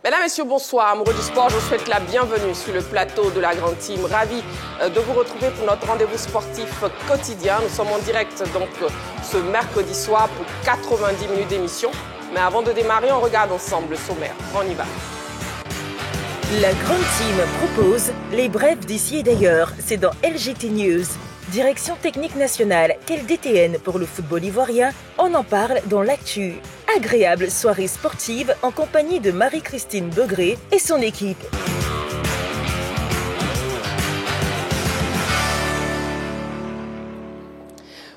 Mesdames, Messieurs, bonsoir. Amoureux du sport, je vous souhaite la bienvenue sur le plateau de la Grande Team. Ravi de vous retrouver pour notre rendez-vous sportif quotidien. Nous sommes en direct donc ce mercredi soir pour 90 minutes d'émission. Mais avant de démarrer, on regarde ensemble le sommaire. On y va. La Grande Team propose les brefs d'ici et d'ailleurs. C'est dans LGT News. Direction technique nationale, quel DTN pour le football ivoirien? On en parle dans l'actu. Agréable soirée sportive en compagnie de Marie-Christine Begré et son équipe.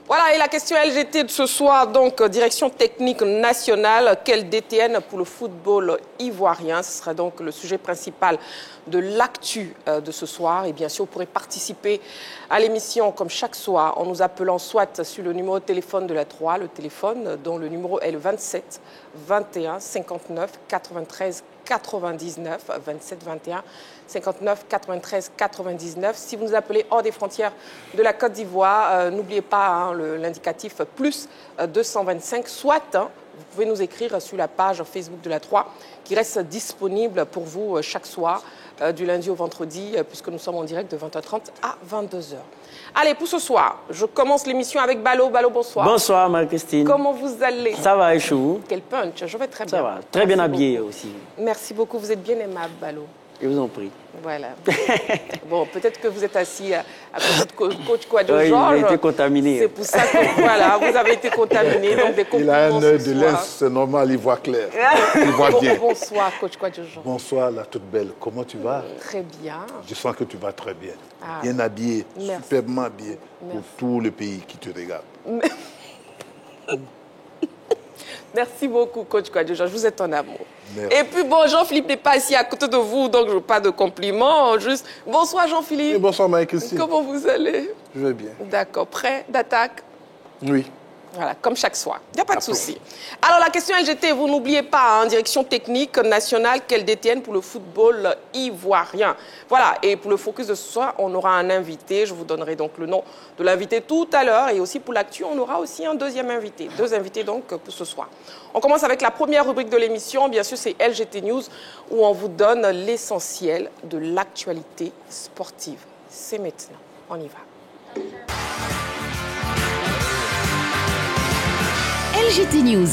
Voilà, et la question LGT de ce soir, donc, direction technique nationale, quel DTN pour le football ivoirien? Ce sera donc le sujet principal de l'actu de ce soir. Et bien sûr, vous pourrez participer à l'émission comme chaque soir en nous appelant soit sur le numéro de téléphone de la 3, le téléphone dont le numéro est le 27 21 59 93 99, 27 21 59 93 99. Si vous nous appelez hors des frontières de la Côte d'Ivoire, n'oubliez pas l'indicatif plus 225, soit vous pouvez nous écrire sur la page Facebook de la 3 qui reste disponible pour vous chaque soir, du lundi au vendredi, puisque nous sommes en direct de 20h30 à 22h. Allez, pour ce soir, je commence l'émission avec Balo. Balo, bonsoir. Bonsoir, Marie-Christine. Comment vous allez? Ça va, et chou? Quel punch, je vais très bien. Ça va, très bien habillé aussi. Merci beaucoup, vous êtes bien aimable, Balo. Je vous en prie. Voilà. Bon, peut-être que vous êtes assis à côté de coach Kouadio Oui, Georges. il a été contaminé. C'est pour ça que, voilà, vous avez été contaminé. Donc des il a un œil de lens, c'est normal, il voit clair. Il voit bien. Bonsoir, coach Kouadio Georges. Bonsoir, la toute belle. Comment tu vas? Très bien. Je sens que tu vas très bien. Ah. Bien habillé, Merci. superbement habillé pour Merci. tout le pays qui te regarde. Merci beaucoup, coach Kouadio Georges. Vous êtes en amour. Merci. Et puis, bon, Jean-Philippe n'est pas assis à côté de vous, donc je veux pas de compliments. Juste, bonsoir, Jean-Philippe. Et bonsoir, Marie-Christine. Comment vous allez? Je vais bien. D'accord. Prêt d'attaque? Oui. Voilà, comme chaque soir. Il n'y a pas de souci. Alors, la question LGT, vous n'oubliez pas, direction technique nationale, quelle DTN pour le football ivoirien. Voilà, et pour le focus de ce soir, on aura un invité. Je vous donnerai donc le nom de l'invité tout à l'heure. Et aussi pour l'actu, on aura aussi un deuxième invité. Deux invités donc pour ce soir. On commence avec la première rubrique de l'émission. Bien sûr, c'est LGT News, où on vous donne l'essentiel de l'actualité sportive. C'est maintenant. On y va. LGT News.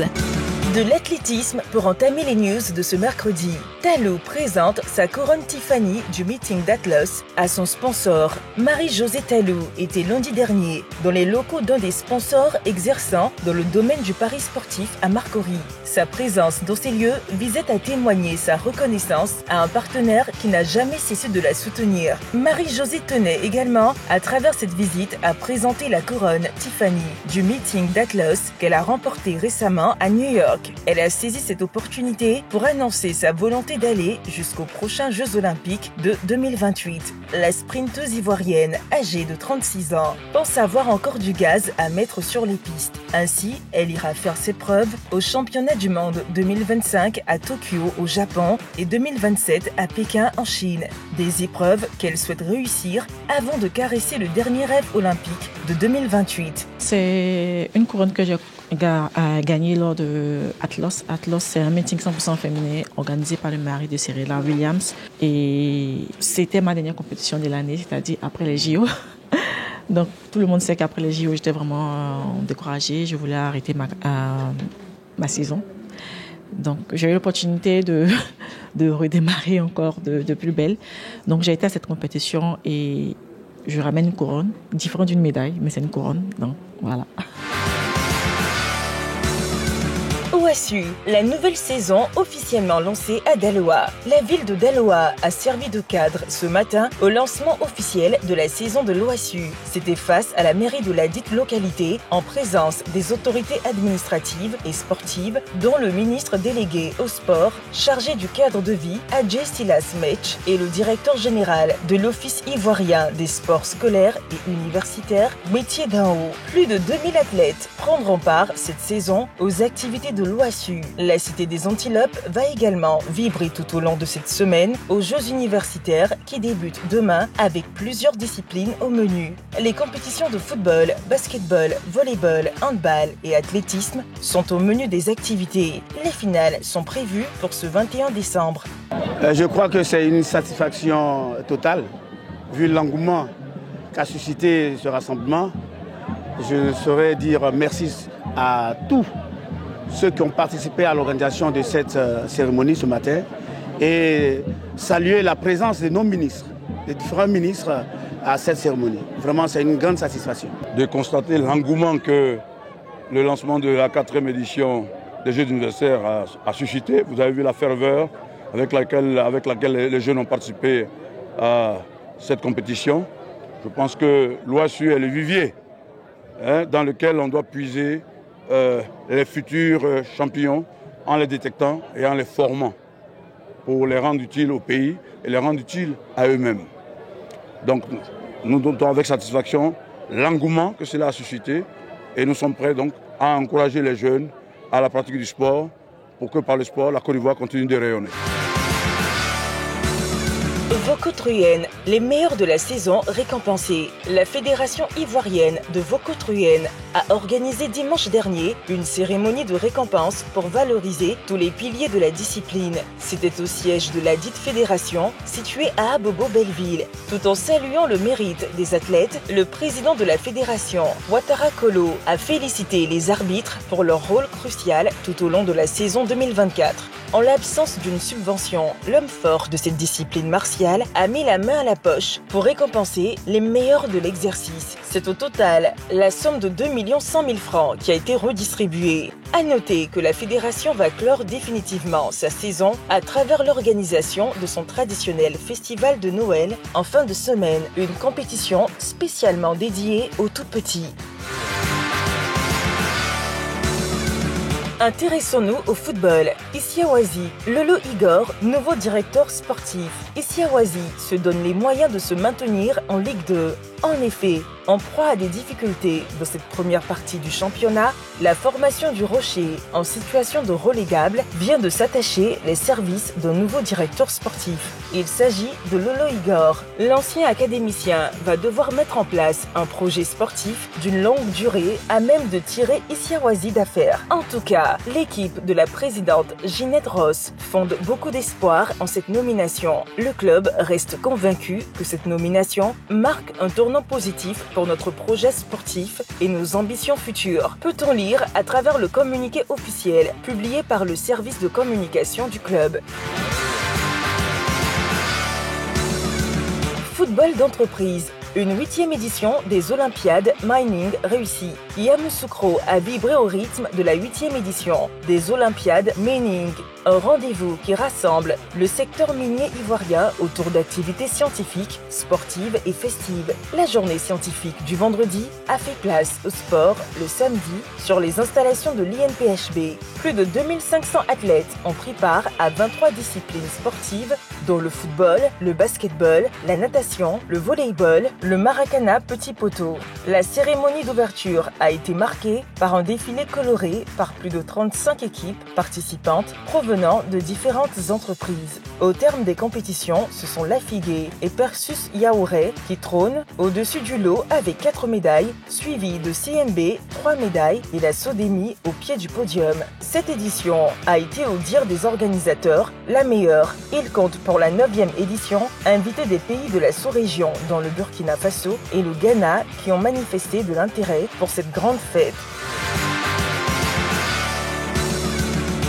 De l'athlétisme pour entamer les news de ce mercredi. Talou présente sa couronne Tiffany du meeting d'Atlas à son sponsor. Marie-Josée Talou était lundi dernier dans les locaux d'un des sponsors exerçant dans le domaine du pari sportif à Marcory. Sa présence dans ces lieux visait à témoigner sa reconnaissance à un partenaire qui n'a jamais cessé de la soutenir. Marie-Josée tenait également, à travers cette visite, à présenter la couronne Tiffany du meeting d'Atlas qu'elle a remporté récemment à New York. Elle a saisi cette opportunité pour annoncer sa volonté d'aller jusqu'aux prochains Jeux Olympiques de 2028. La sprinteuse ivoirienne, âgée de 36 ans, pense avoir encore du gaz à mettre sur les pistes. Ainsi, elle ira faire ses preuves aux championnats du monde 2025 à Tokyo au Japon et 2027 à Pékin en Chine. Des épreuves qu'elle souhaite réussir avant de caresser le dernier rêve olympique de 2028. C'est une couronne que j'ai gagnée lors de Atlas. Atlas, c'est un meeting 100% féminin organisé par le mari de Serena Williams. Et c'était ma dernière compétition de l'année, c'est-à-dire après les JO. Donc, tout le monde sait qu'après les JO, j'étais vraiment découragée. Je voulais arrêter ma saison. Donc, j'ai eu l'opportunité de redémarrer encore de plus belle. Donc, j'ai été à cette compétition et je ramène une couronne, différente d'une médaille, mais c'est une couronne. Donc, voilà. OASU, la nouvelle saison officiellement lancée à Daloa. La ville de Daloa a servi de cadre ce matin au lancement officiel de la saison de l'OASU. C'était face à la mairie de la dite localité, en présence des autorités administratives et sportives, dont le ministre délégué au sport, chargé du cadre de vie, Adjé Silas Mech, et le directeur général de l'Office ivoirien des sports scolaires et universitaires, Métiers d'en haut. Plus de 2000 athlètes prendront part cette saison aux activités de l'OASU. La cité des Antilopes va également vibrer tout au long de cette semaine aux Jeux universitaires qui débutent demain avec plusieurs disciplines au menu. Les compétitions de football, basketball, volleyball, handball et athlétisme sont au menu des activités. Les finales sont prévues pour ce 21 décembre. Je crois que c'est une satisfaction totale, vu l'engouement qu'a suscité ce rassemblement. Je ne saurais dire merci à tous ceux qui ont participé à l'organisation de cette cérémonie ce matin et saluer la présence de nos ministres, des différents ministres à cette cérémonie. Vraiment, c'est une grande satisfaction. De constater l'engouement que le lancement de la 4e édition des Jeux universitaires a suscité. Vous avez vu la ferveur avec laquelle les jeunes ont participé à cette compétition. Je pense que l'OASU est le vivier dans lequel on doit puiser les futurs champions en les détectant et en les formant pour les rendre utiles au pays et les rendre utiles à eux-mêmes. Donc nous notons avec satisfaction l'engouement que cela a suscité et nous sommes prêts donc à encourager les jeunes à la pratique du sport pour que par le sport, la Côte d'Ivoire continue de rayonner. Vaucotruyenne, les meilleurs de la saison récompensés. La Fédération ivoirienne de Vaucotruyenne a organisé dimanche dernier une cérémonie de récompense pour valoriser tous les piliers de la discipline. C'était au siège de la dite fédération, située à Abobo-Belleville. Tout en saluant le mérite des athlètes, le président de la fédération, Ouattara Kolo, a félicité les arbitres pour leur rôle crucial tout au long de la saison 2024. En l'absence d'une subvention, l'homme fort de cette discipline martiale a mis la main à la poche pour récompenser les meilleurs de l'exercice. C'est au total la somme de 2 100 000 francs qui a été redistribuée. À noter que la fédération va clore définitivement sa saison à travers l'organisation de son traditionnel festival de Noël en fin de semaine, une compétition spécialement dédiée aux tout petits. Intéressons-nous au football. Issiawazi, Lolo Igor, nouveau directeur sportif. Issiawazi se donne les moyens de se maintenir en Ligue 2. En effet, en proie à des difficultés dans cette première partie du championnat, la formation du Rocher, en situation de relégable, vient de s'attacher les services d'un nouveau directeur sportif. Il s'agit de Lolo Igor. L'ancien académicien va devoir mettre en place un projet sportif d'une longue durée à même de tirer Issiawazi d'affaire. En tout cas, l'équipe de la présidente Ginette Ross fonde beaucoup d'espoir en cette nomination. Le club reste convaincu que cette nomination marque un tournant positif pour notre projet sportif et nos ambitions futures. Peut-on lire à travers le communiqué officiel publié par le service de communication du club. Football d'entreprise. Une 8e édition des Olympiades Mining réussie. Yamoussoukro a vibré au rythme de la 8e édition des Olympiades Mining. Un rendez-vous qui rassemble le secteur minier ivoirien autour d'activités scientifiques, sportives et festives. La journée scientifique du vendredi a fait place au sport le samedi sur les installations de l'INPHB. Plus de 2500 athlètes ont pris part à 23 disciplines sportives dont le football, le basketball, la natation, le volleyball, le maracana petit poteau. La cérémonie d'ouverture a été marquée par un défilé coloré par plus de 35 équipes participantes provenant de différentes entreprises. Au terme des compétitions, ce sont Lafigué et Persus Yaouré qui trônent au-dessus du lot avec 4 médailles, suivies de CMB 3 médailles et la Sodemi au pied du podium. Cette édition a été, au dire des organisateurs, la meilleure. Ils comptent pour la 9e édition inviter des pays de la sous-région dont le Burkina Faso et le Ghana qui ont manifesté de l'intérêt pour cette grande fête.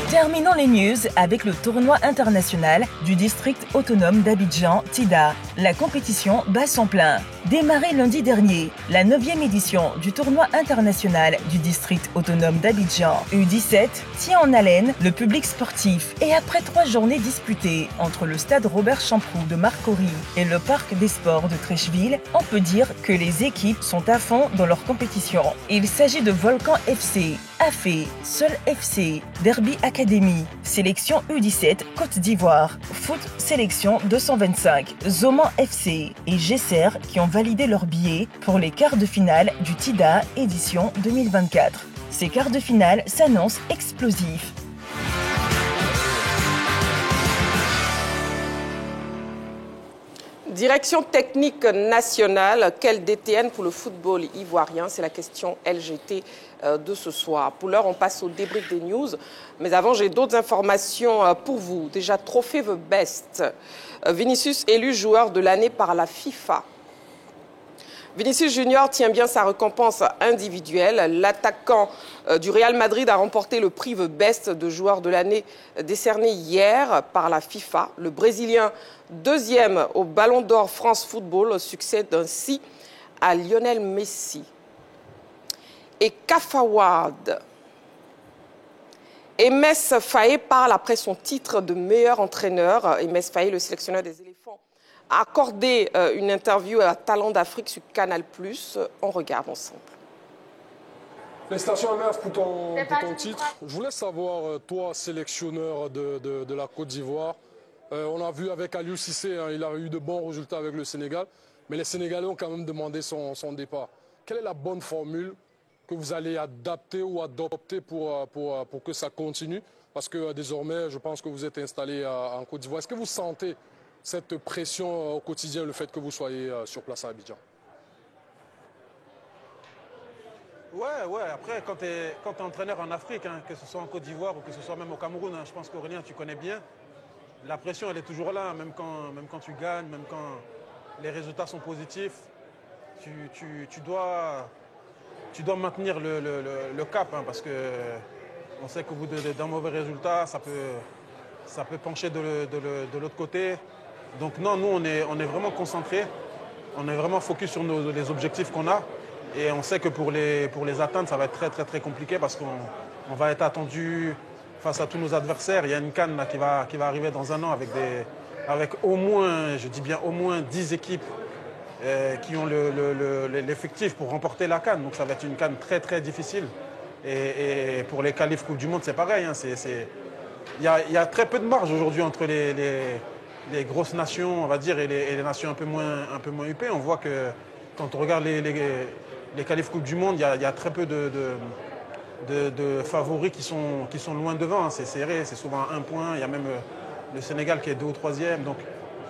Terminons les news avec le tournoi international du district autonome d'Abidjan, TIDA. La compétition bat son plein. Démarré lundi dernier, la 9e édition du tournoi international du district autonome d'Abidjan, U17, tient en haleine le public sportif. Et après 3 journées disputées entre le stade Robert Champroux de Marcory et le parc des sports de Treichville, on peut dire que les équipes sont à fond dans leur compétition. Il s'agit de Volcan FC, AFE, Seul FC, Derby Academy, Sélection U17 Côte d'Ivoire, Foot Sélection 225, Zoman FC et Gesser qui ont validé leur billet pour les quarts de finale du TIDA édition 2024. Ces quarts de finale s'annoncent explosifs. Direction technique nationale, quel DTN pour le football ivoirien? C'est la question LGT de ce soir. Pour l'heure, on passe au débrief des news. Mais avant, j'ai d'autres informations pour vous. Déjà, trophée The Best. Vinicius élu joueur de l'année par la FIFA. Vinicius Junior tient bien sa récompense individuelle. L'attaquant du Real Madrid a remporté le prix The Best de joueur de l'année décerné hier par la FIFA. Le Brésilien, deuxième au Ballon d'Or France Football, succède ainsi à Lionel Messi. Et Kafawad. Emess Faé parle après son titre de meilleur entraîneur. Emess Faé, le sélectionneur des éléphants, a accordé une interview à Talent d'Afrique sur Canal+. On regarde ensemble. Félicitations Emess pour ton titre. Je voulais savoir, toi, sélectionneur de la Côte d'Ivoire, on a vu avec Aliou Cissé, il a eu de bons résultats avec le Sénégal, mais les Sénégalais ont quand même demandé son départ. Quelle est la bonne formule que vous allez adapter ou adopter pour que ça continue? Parce que désormais, je pense que vous êtes installé en Côte d'Ivoire. Est-ce que vous sentez cette pression au quotidien, le fait que vous soyez sur place à Abidjan? Ouais. Après, quand tu es entraîneur en Afrique, que ce soit en Côte d'Ivoire ou que ce soit même au Cameroun, je pense qu'Aurélien, tu connais bien, la pression, elle est toujours là, même quand tu gagnes, même quand les résultats sont positifs. Tu dois maintenir le cap, parce que on sait qu'au bout d'un mauvais résultat, ça peut pencher de l'autre côté. Donc non, nous, on est vraiment concentrés, on est vraiment focus sur les objectifs qu'on a. Et on sait que pour les atteindre, ça va être très, très, très compliqué parce qu'on va être attendu face à tous nos adversaires. Il y a une CAN qui va arriver dans un an avec au moins, je dis bien au moins 10 équipes qui ont l'effectif pour remporter la CAN. Donc ça va être une CAN très, très difficile. Et pour les qualifs Coupe du Monde, c'est pareil. Il y a très peu de marge aujourd'hui entre les grosses nations, on va dire, et les nations un peu moins huppées. On voit que quand on regarde les qualifs Coupe du Monde, il y a très peu de favoris qui sont loin devant. C'est serré, c'est souvent un point. Il y a même le Sénégal qui est 2 ou 3e. Donc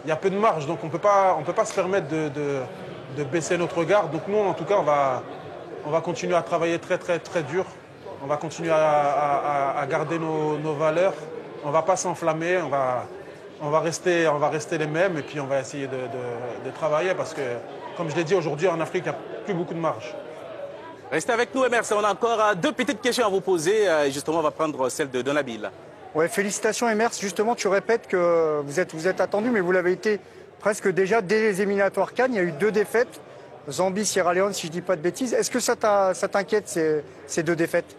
il y a peu de marge. Donc on peut pas se permettre de baisser notre regard. Donc nous, en tout cas, on va continuer à travailler très, très, très dur. On va continuer à garder nos valeurs. On ne va pas s'enflammer. On va rester les mêmes et puis on va essayer de travailler parce que, comme je l'ai dit, aujourd'hui en Afrique, il n'y a plus beaucoup de marge. Restez avec nous, Emers. On a encore 2 petites questions à vous poser. Justement, on va prendre celle de Donabil. Ouais, félicitations, Emers. Justement, tu répètes que vous êtes attendu, mais vous l'avez été presque déjà dès les éliminatoires CAN. Il y a eu 2 défaites, Zambie, Sierra Leone, si je ne dis pas de bêtises. Est-ce que ça t'inquiète, ces 2 défaites?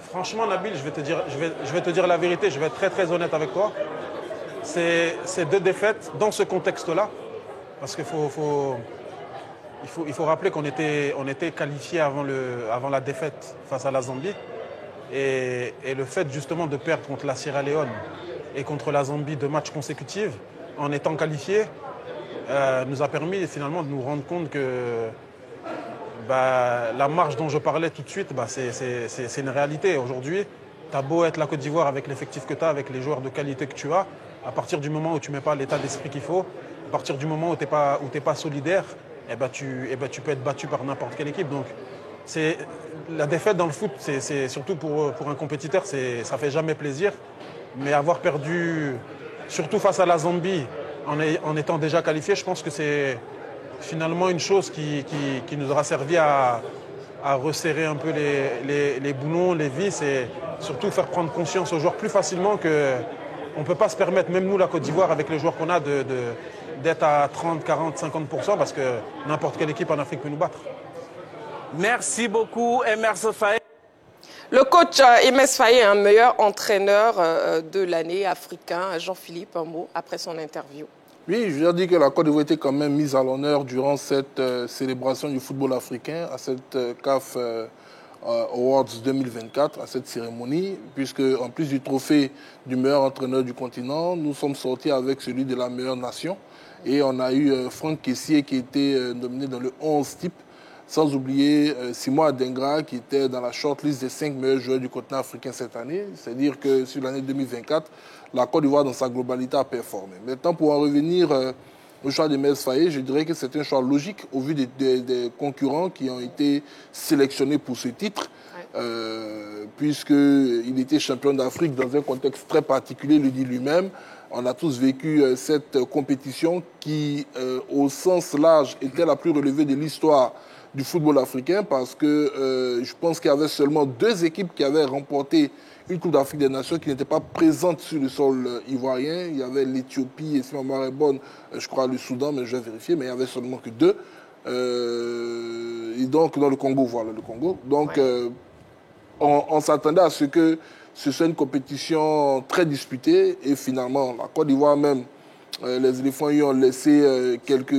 Franchement, Nabil, je vais te dire la vérité, je vais être très très honnête avec toi. Ces 2 défaites, dans ce contexte-là, parce qu'il faut rappeler qu'on était qualifié avant la défaite face à la Zambie. Et le fait justement de perdre contre la Sierra Leone et contre la Zambie 2 matchs consécutifs, en étant qualifié, nous a permis finalement de nous rendre compte que la marge dont je parlais tout de suite, c'est une réalité. Aujourd'hui, tu as beau être la Côte d'Ivoire avec l'effectif que tu as, avec les joueurs de qualité que tu as, à partir du moment où tu ne mets pas l'état d'esprit qu'il faut, à partir du moment où tu n'es pas solidaire, tu peux être battu par n'importe quelle équipe. Donc, la défaite dans le foot, c'est surtout pour un compétiteur, ça ne fait jamais plaisir. Mais avoir perdu, surtout face à la Zambie, en étant déjà qualifié, je pense que c'est finalement une chose qui nous aura servi à resserrer un peu les boulons, les vis et surtout faire prendre conscience aux joueurs plus facilement qu'on ne peut pas se permettre, même nous la Côte d'Ivoire avec les joueurs qu'on a, d'être à 30, 40, 50% parce que n'importe quelle équipe en Afrique peut nous battre. Merci beaucoup, Emers Faé. Le coach Emess Faé est un meilleur entraîneur de l'année africain. Jean-Philippe, un mot après son interview. Oui, je veux dire que la Côte d'Ivoire était quand même mise à l'honneur durant cette célébration du football africain, à cette CAF Awards 2024, à cette cérémonie, puisque en plus du trophée du meilleur entraîneur du continent, nous sommes sortis avec celui de la meilleure nation. Et on a eu Franck Kessié qui était nominé dans le 11 type. Sans oublier Simon Adengra qui était dans la shortlist des 5 meilleurs joueurs du continent africain cette année. C'est-à-dire que sur l'année 2024, la Côte d'Ivoire dans sa globalité a performé. Maintenant, pour en revenir au choix de Mels Faye, je dirais que c'est un choix logique au vu des concurrents qui ont été sélectionnés pour ce titre. Puisqu'il était champion d'Afrique dans un contexte très particulier, il le dit lui-même. On a tous vécu cette compétition qui, au sens large, était la plus relevée de l'histoire du football africain parce que je pense qu'il y avait seulement 2 équipes qui avaient remporté une Coupe d'Afrique des Nations qui n'était pas présente sur le sol ivoirien. Il y avait l'Éthiopie et si ma mémoire est bonne, je crois le Soudan, mais je vais vérifier, mais il n'y avait seulement que 2. Et donc dans le Congo, voilà le Congo. Donc on s'attendait à ce que ce soit une compétition très disputée et finalement la Côte d'Ivoire même, les éléphants y ont laissé quelques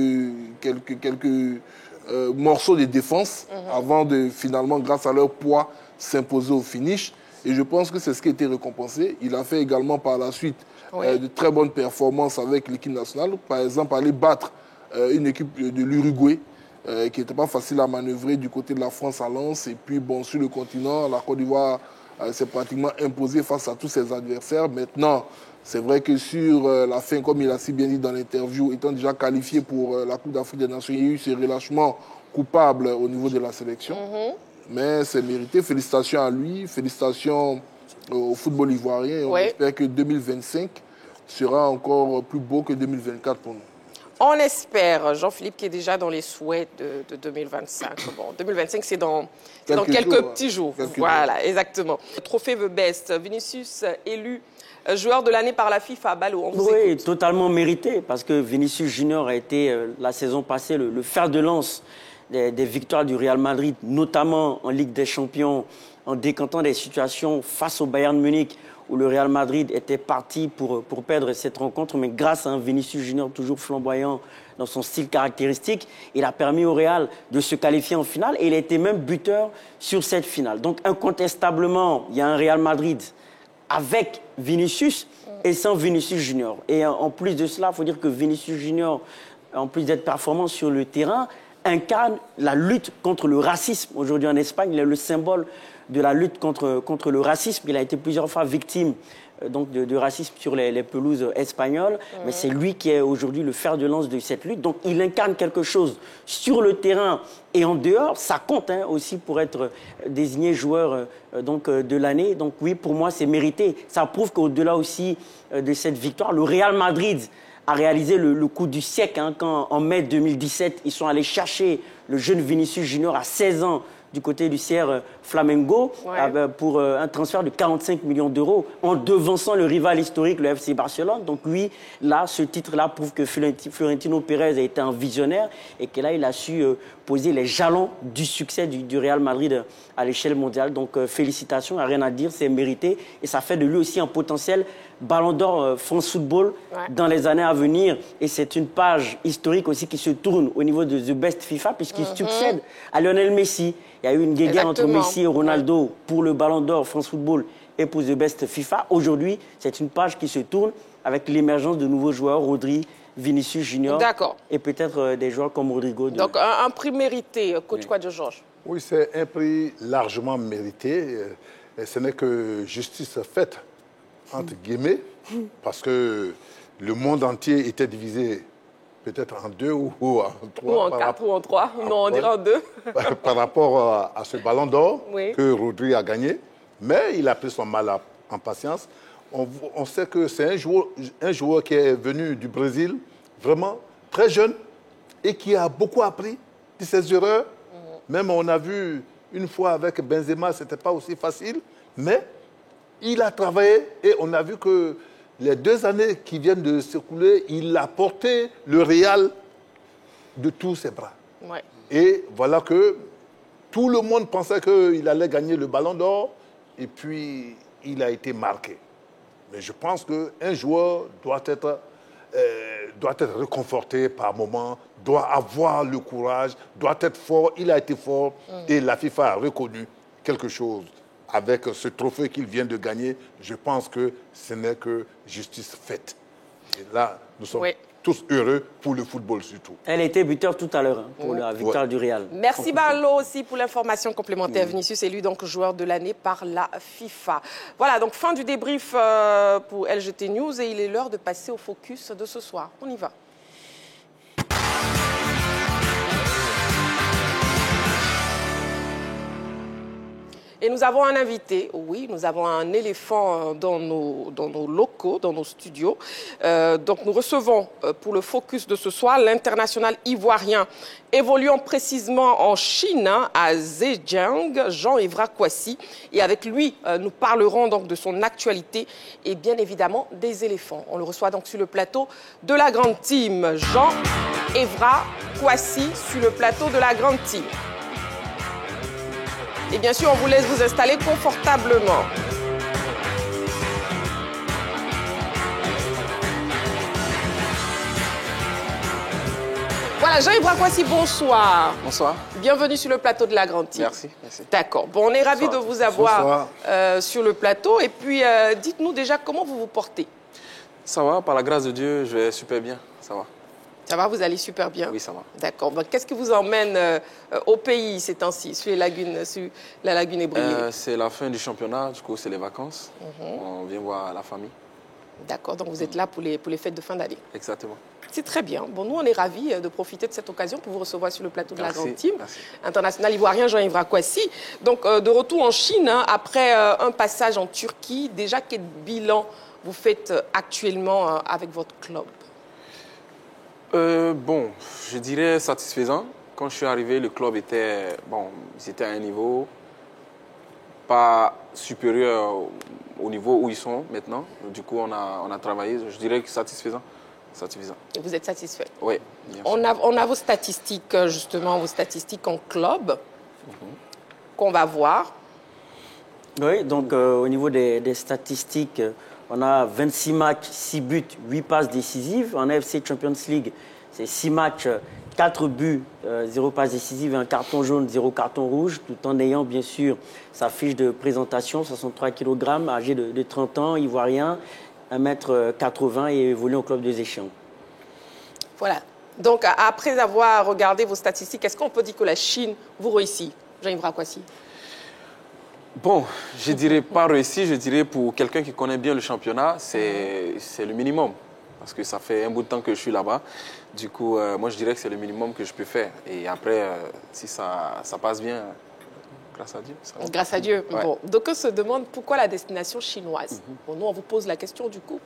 morceaux de défense avant de finalement, grâce à leur poids, s'imposer au finish. Et je pense que c'est ce qui a été récompensé. Il a fait également par la suite de très bonnes performances avec l'équipe nationale. Par exemple, aller battre une équipe de l'Uruguay qui n'était pas facile à manœuvrer du côté de la France à Lens. Et puis, bon, sur le continent, la Côte d'Ivoire s'est pratiquement imposée face à tous ses adversaires. Maintenant, c'est vrai que sur la fin, comme il a si bien dit dans l'interview, étant déjà qualifié pour la Coupe d'Afrique des Nations, il y a eu ce relâchement coupable au niveau de la sélection. Mais c'est mérité. Félicitations à lui, félicitations au football ivoirien. Et on espère que 2025 sera encore plus beau que 2024 pour nous. On espère. Jean-Philippe qui est déjà dans les souhaits de 2025. Bon, 2025, c'est dans quelques petits jours. Voilà, exactement. Le trophée The Best. Vinicius élu joueur de l'année par la FIFA. Ballot, oui, totalement mérité parce que Vinicius Junior a été la saison passée le fer de lance des victoires du Real Madrid, notamment en Ligue des Champions, en décantant des situations face au Bayern Munich, où le Real Madrid était parti pour perdre cette rencontre. Mais grâce à un Vinicius Junior toujours flamboyant dans son style caractéristique, il a permis au Real de se qualifier en finale et il a été même buteur sur cette finale. Donc incontestablement, il y a un Real Madrid avec Vinicius et sans Vinicius Junior. Et en plus de cela, il faut dire que Vinicius Junior, en plus d'être performant sur le terrain, incarne la lutte contre le racisme. Aujourd'hui en Espagne, il est le symbole de la lutte contre le racisme. Il a été plusieurs fois victime donc de racisme sur les pelouses espagnoles. Mais c'est lui qui est aujourd'hui le fer de lance de cette lutte. Donc il incarne quelque chose sur le terrain et en dehors. Ça compte aussi pour être désigné joueur de l'année. Donc oui, pour moi, c'est mérité. Ça prouve qu'au-delà aussi de cette victoire, le Real Madrid a réalisé le coup du siècle quand en mai 2017, ils sont allés chercher le jeune Vinicius Junior à 16 ans du côté du CR Flamengo pour un transfert de 45 millions d'euros en devançant le rival historique, le FC Barcelone. Donc lui, là, ce titre-là prouve que Florentino Pérez a été un visionnaire et que là, il a su poser les jalons du succès du Real Madrid à l'échelle mondiale. Donc félicitations, il n'y a rien à dire, c'est mérité et ça fait de lui aussi un potentiel Ballon d'Or France Football dans les années à venir. Et c'est une page historique aussi qui se tourne au niveau de The Best FIFA puisqu'il succède à Lionel Messi. Il y a eu une guéguerre entre Messi et Ronaldo pour le Ballon d'Or France Football et pour The Best FIFA. Aujourd'hui, c'est une page qui se tourne avec l'émergence de nouveaux joueurs, Rodri, Vinicius Junior et peut-être des joueurs comme Rodrigo. Donc un prix mérité, coach Kouadio Georges. Oui, c'est un prix largement mérité. Et ce n'est que justice faite, entre guillemets, parce que le monde entier était divisé peut-être en 2 ou en 3. Ou en 4 ou en 3. Non, on dirait en 2. Par rapport à ce ballon d'or que Rodri a gagné. Mais il a pris son mal en patience. On sait que c'est un joueur qui est venu du Brésil, vraiment très jeune, et qui a beaucoup appris de ses erreurs. Même on a vu une fois avec Benzema, ce n'était pas aussi facile, mais il a travaillé et on a vu que les 2 années qui viennent de s'écouler, il a porté le Real de tous ses bras. Et voilà que tout le monde pensait qu'il allait gagner le Ballon d'Or et puis il a été marqué. Mais je pense qu'un joueur doit être réconforté par moment, doit avoir le courage, doit être fort. Il a été fort et la FIFA a reconnu quelque chose. Avec ce trophée qu'il vient de gagner, je pense que ce n'est que justice faite. Et là, nous sommes tous heureux pour le football surtout. Elle était buteur tout à l'heure pour la victoire du Real. Merci Barlo aussi pour l'information complémentaire. Vinicius élu donc joueur de l'année par la FIFA. Voilà, donc fin du débrief pour LGT News et il est l'heure de passer au focus de ce soir. On y va. Et nous avons un invité, oui, nous avons un éléphant dans nos locaux, dans nos studios. Donc nous recevons pour le focus de ce soir l'international ivoirien évoluant précisément en Chine, à Zhejiang, Jean-Evra Kouassi. Et avec lui, nous parlerons donc de son actualité et bien évidemment des éléphants. On le reçoit donc sur le plateau de la grande team. Jean-Evra Kouassi sur le plateau de la grande team. Et bien sûr, on vous laisse vous installer confortablement. Voilà, Jean-Evra Kouassi, bonsoir. Bonsoir. Bienvenue sur le plateau de la grande team. Merci. D'accord. Bon, on est ravis de vous avoir sur le plateau. Et puis, dites-nous déjà comment vous vous portez. Ça va, par la grâce de Dieu, je vais super bien. Ça va. Ça va, vous allez super bien? Oui, ça va. D'accord. Bon, qu'est-ce qui vous emmène au pays ces temps-ci, sur la lagune Ébrié? C'est la fin du championnat, du coup, c'est les vacances. On vient voir la famille. D'accord, donc vous êtes là pour les fêtes de fin d'année. Exactement. C'est très bien. Bon, nous, on est ravis de profiter de cette occasion pour vous recevoir sur le plateau de la grande team. Merci. International ivoirien Jean-Evra Kouassi. Donc, de retour en Chine, après un passage en Turquie, déjà, quel bilan vous faites actuellement avec votre club? Bon, je dirais satisfaisant. Quand je suis arrivé, le club était, ils étaient à un niveau pas supérieur au niveau où ils sont maintenant. Du coup, on a travaillé. Je dirais que satisfaisant. Vous êtes satisfait? Oui. On a vos statistiques, justement, vos statistiques en club qu'on va voir. Oui, donc au niveau des statistiques, on a 26 matchs, 6 buts, 8 passes décisives. En AFC Champions League, c'est 6 matchs, 4 buts, 0 passes décisives, 1 carton jaune, 0 carton rouge, tout en ayant bien sûr sa fiche de présentation, 63 kg, âgé de 30 ans, ivoirien, 1m80 et évolue au club de Zhejiang. Voilà. Donc après avoir regardé vos statistiques, est-ce qu'on peut dire que la Chine vous réussit, Jean-Evra Kouassi? Bon, je dirais pas réussi, je dirais pour quelqu'un qui connaît bien le championnat, c'est le minimum. Parce que ça fait un bout de temps que je suis là-bas. Du coup, moi, je dirais que c'est le minimum que je peux faire. Et après, si ça passe bien, grâce à Dieu. Grâce à Dieu. Ouais. Bon, donc on se demande pourquoi la destination chinoise. Bon, nous, on vous pose la question du coup.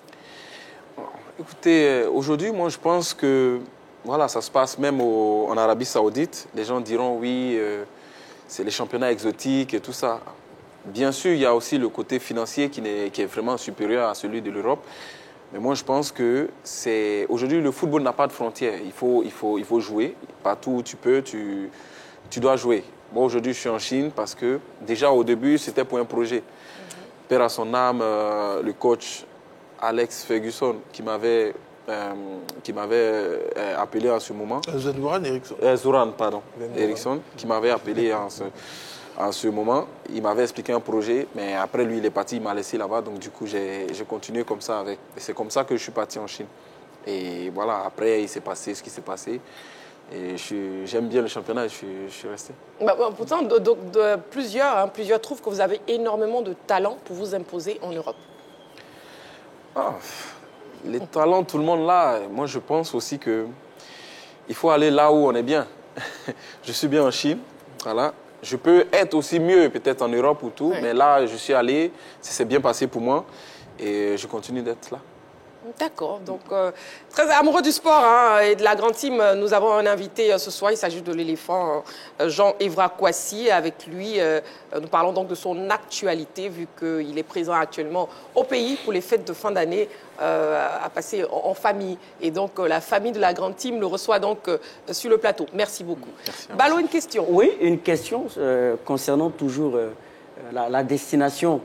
Écoutez, aujourd'hui, moi, je pense que voilà, ça se passe même en Arabie Saoudite. Les gens diront oui, c'est les championnats exotiques et tout ça. Bien sûr, il y a aussi le côté financier qui est vraiment supérieur à celui de l'Europe. Mais moi, je pense que aujourd'hui, le football n'a pas de frontières. Il faut jouer. Partout où tu peux, tu dois jouer. Moi, aujourd'hui, je suis en Chine parce que déjà au début, c'était pour un projet. Père à son âme, le coach Alex Ferguson qui m'avait appelé en ce moment. Zoran Eriksson. Zoran, pardon. Eriksson, qui m'avait appelé en ce moment. Il m'avait expliqué un projet, mais après lui, il est parti, il m'a laissé là-bas. Donc du coup, j'ai continué comme ça avec. C'est comme ça que je suis parti en Chine. Et voilà, après, il s'est passé ce qui s'est passé. Et j'aime bien le championnat et je suis resté. Pourtant, plusieurs trouvent que vous avez énormément de talent pour vous imposer en Europe. Les talents, tout le monde là. Moi, je pense aussi qu'il faut aller là où on est bien. Je suis bien en Chine, voilà. Je peux être aussi mieux peut-être en Europe ou tout, mais là, je suis allé, c'est bien passé pour moi et je continue d'être là. D'accord. Donc, très amoureux du sport et de la grande team, nous avons un invité ce soir. Il s'agit de l'éléphant Jean-Evra Kouassi. Avec lui, nous parlons donc de son actualité, vu qu'il est présent actuellement au pays pour les fêtes de fin d'année à passer en famille. Et donc, la famille de la grande team le reçoit donc sur le plateau. Merci beaucoup. Merci. Balo, une question. Oui, une question concernant toujours la destination.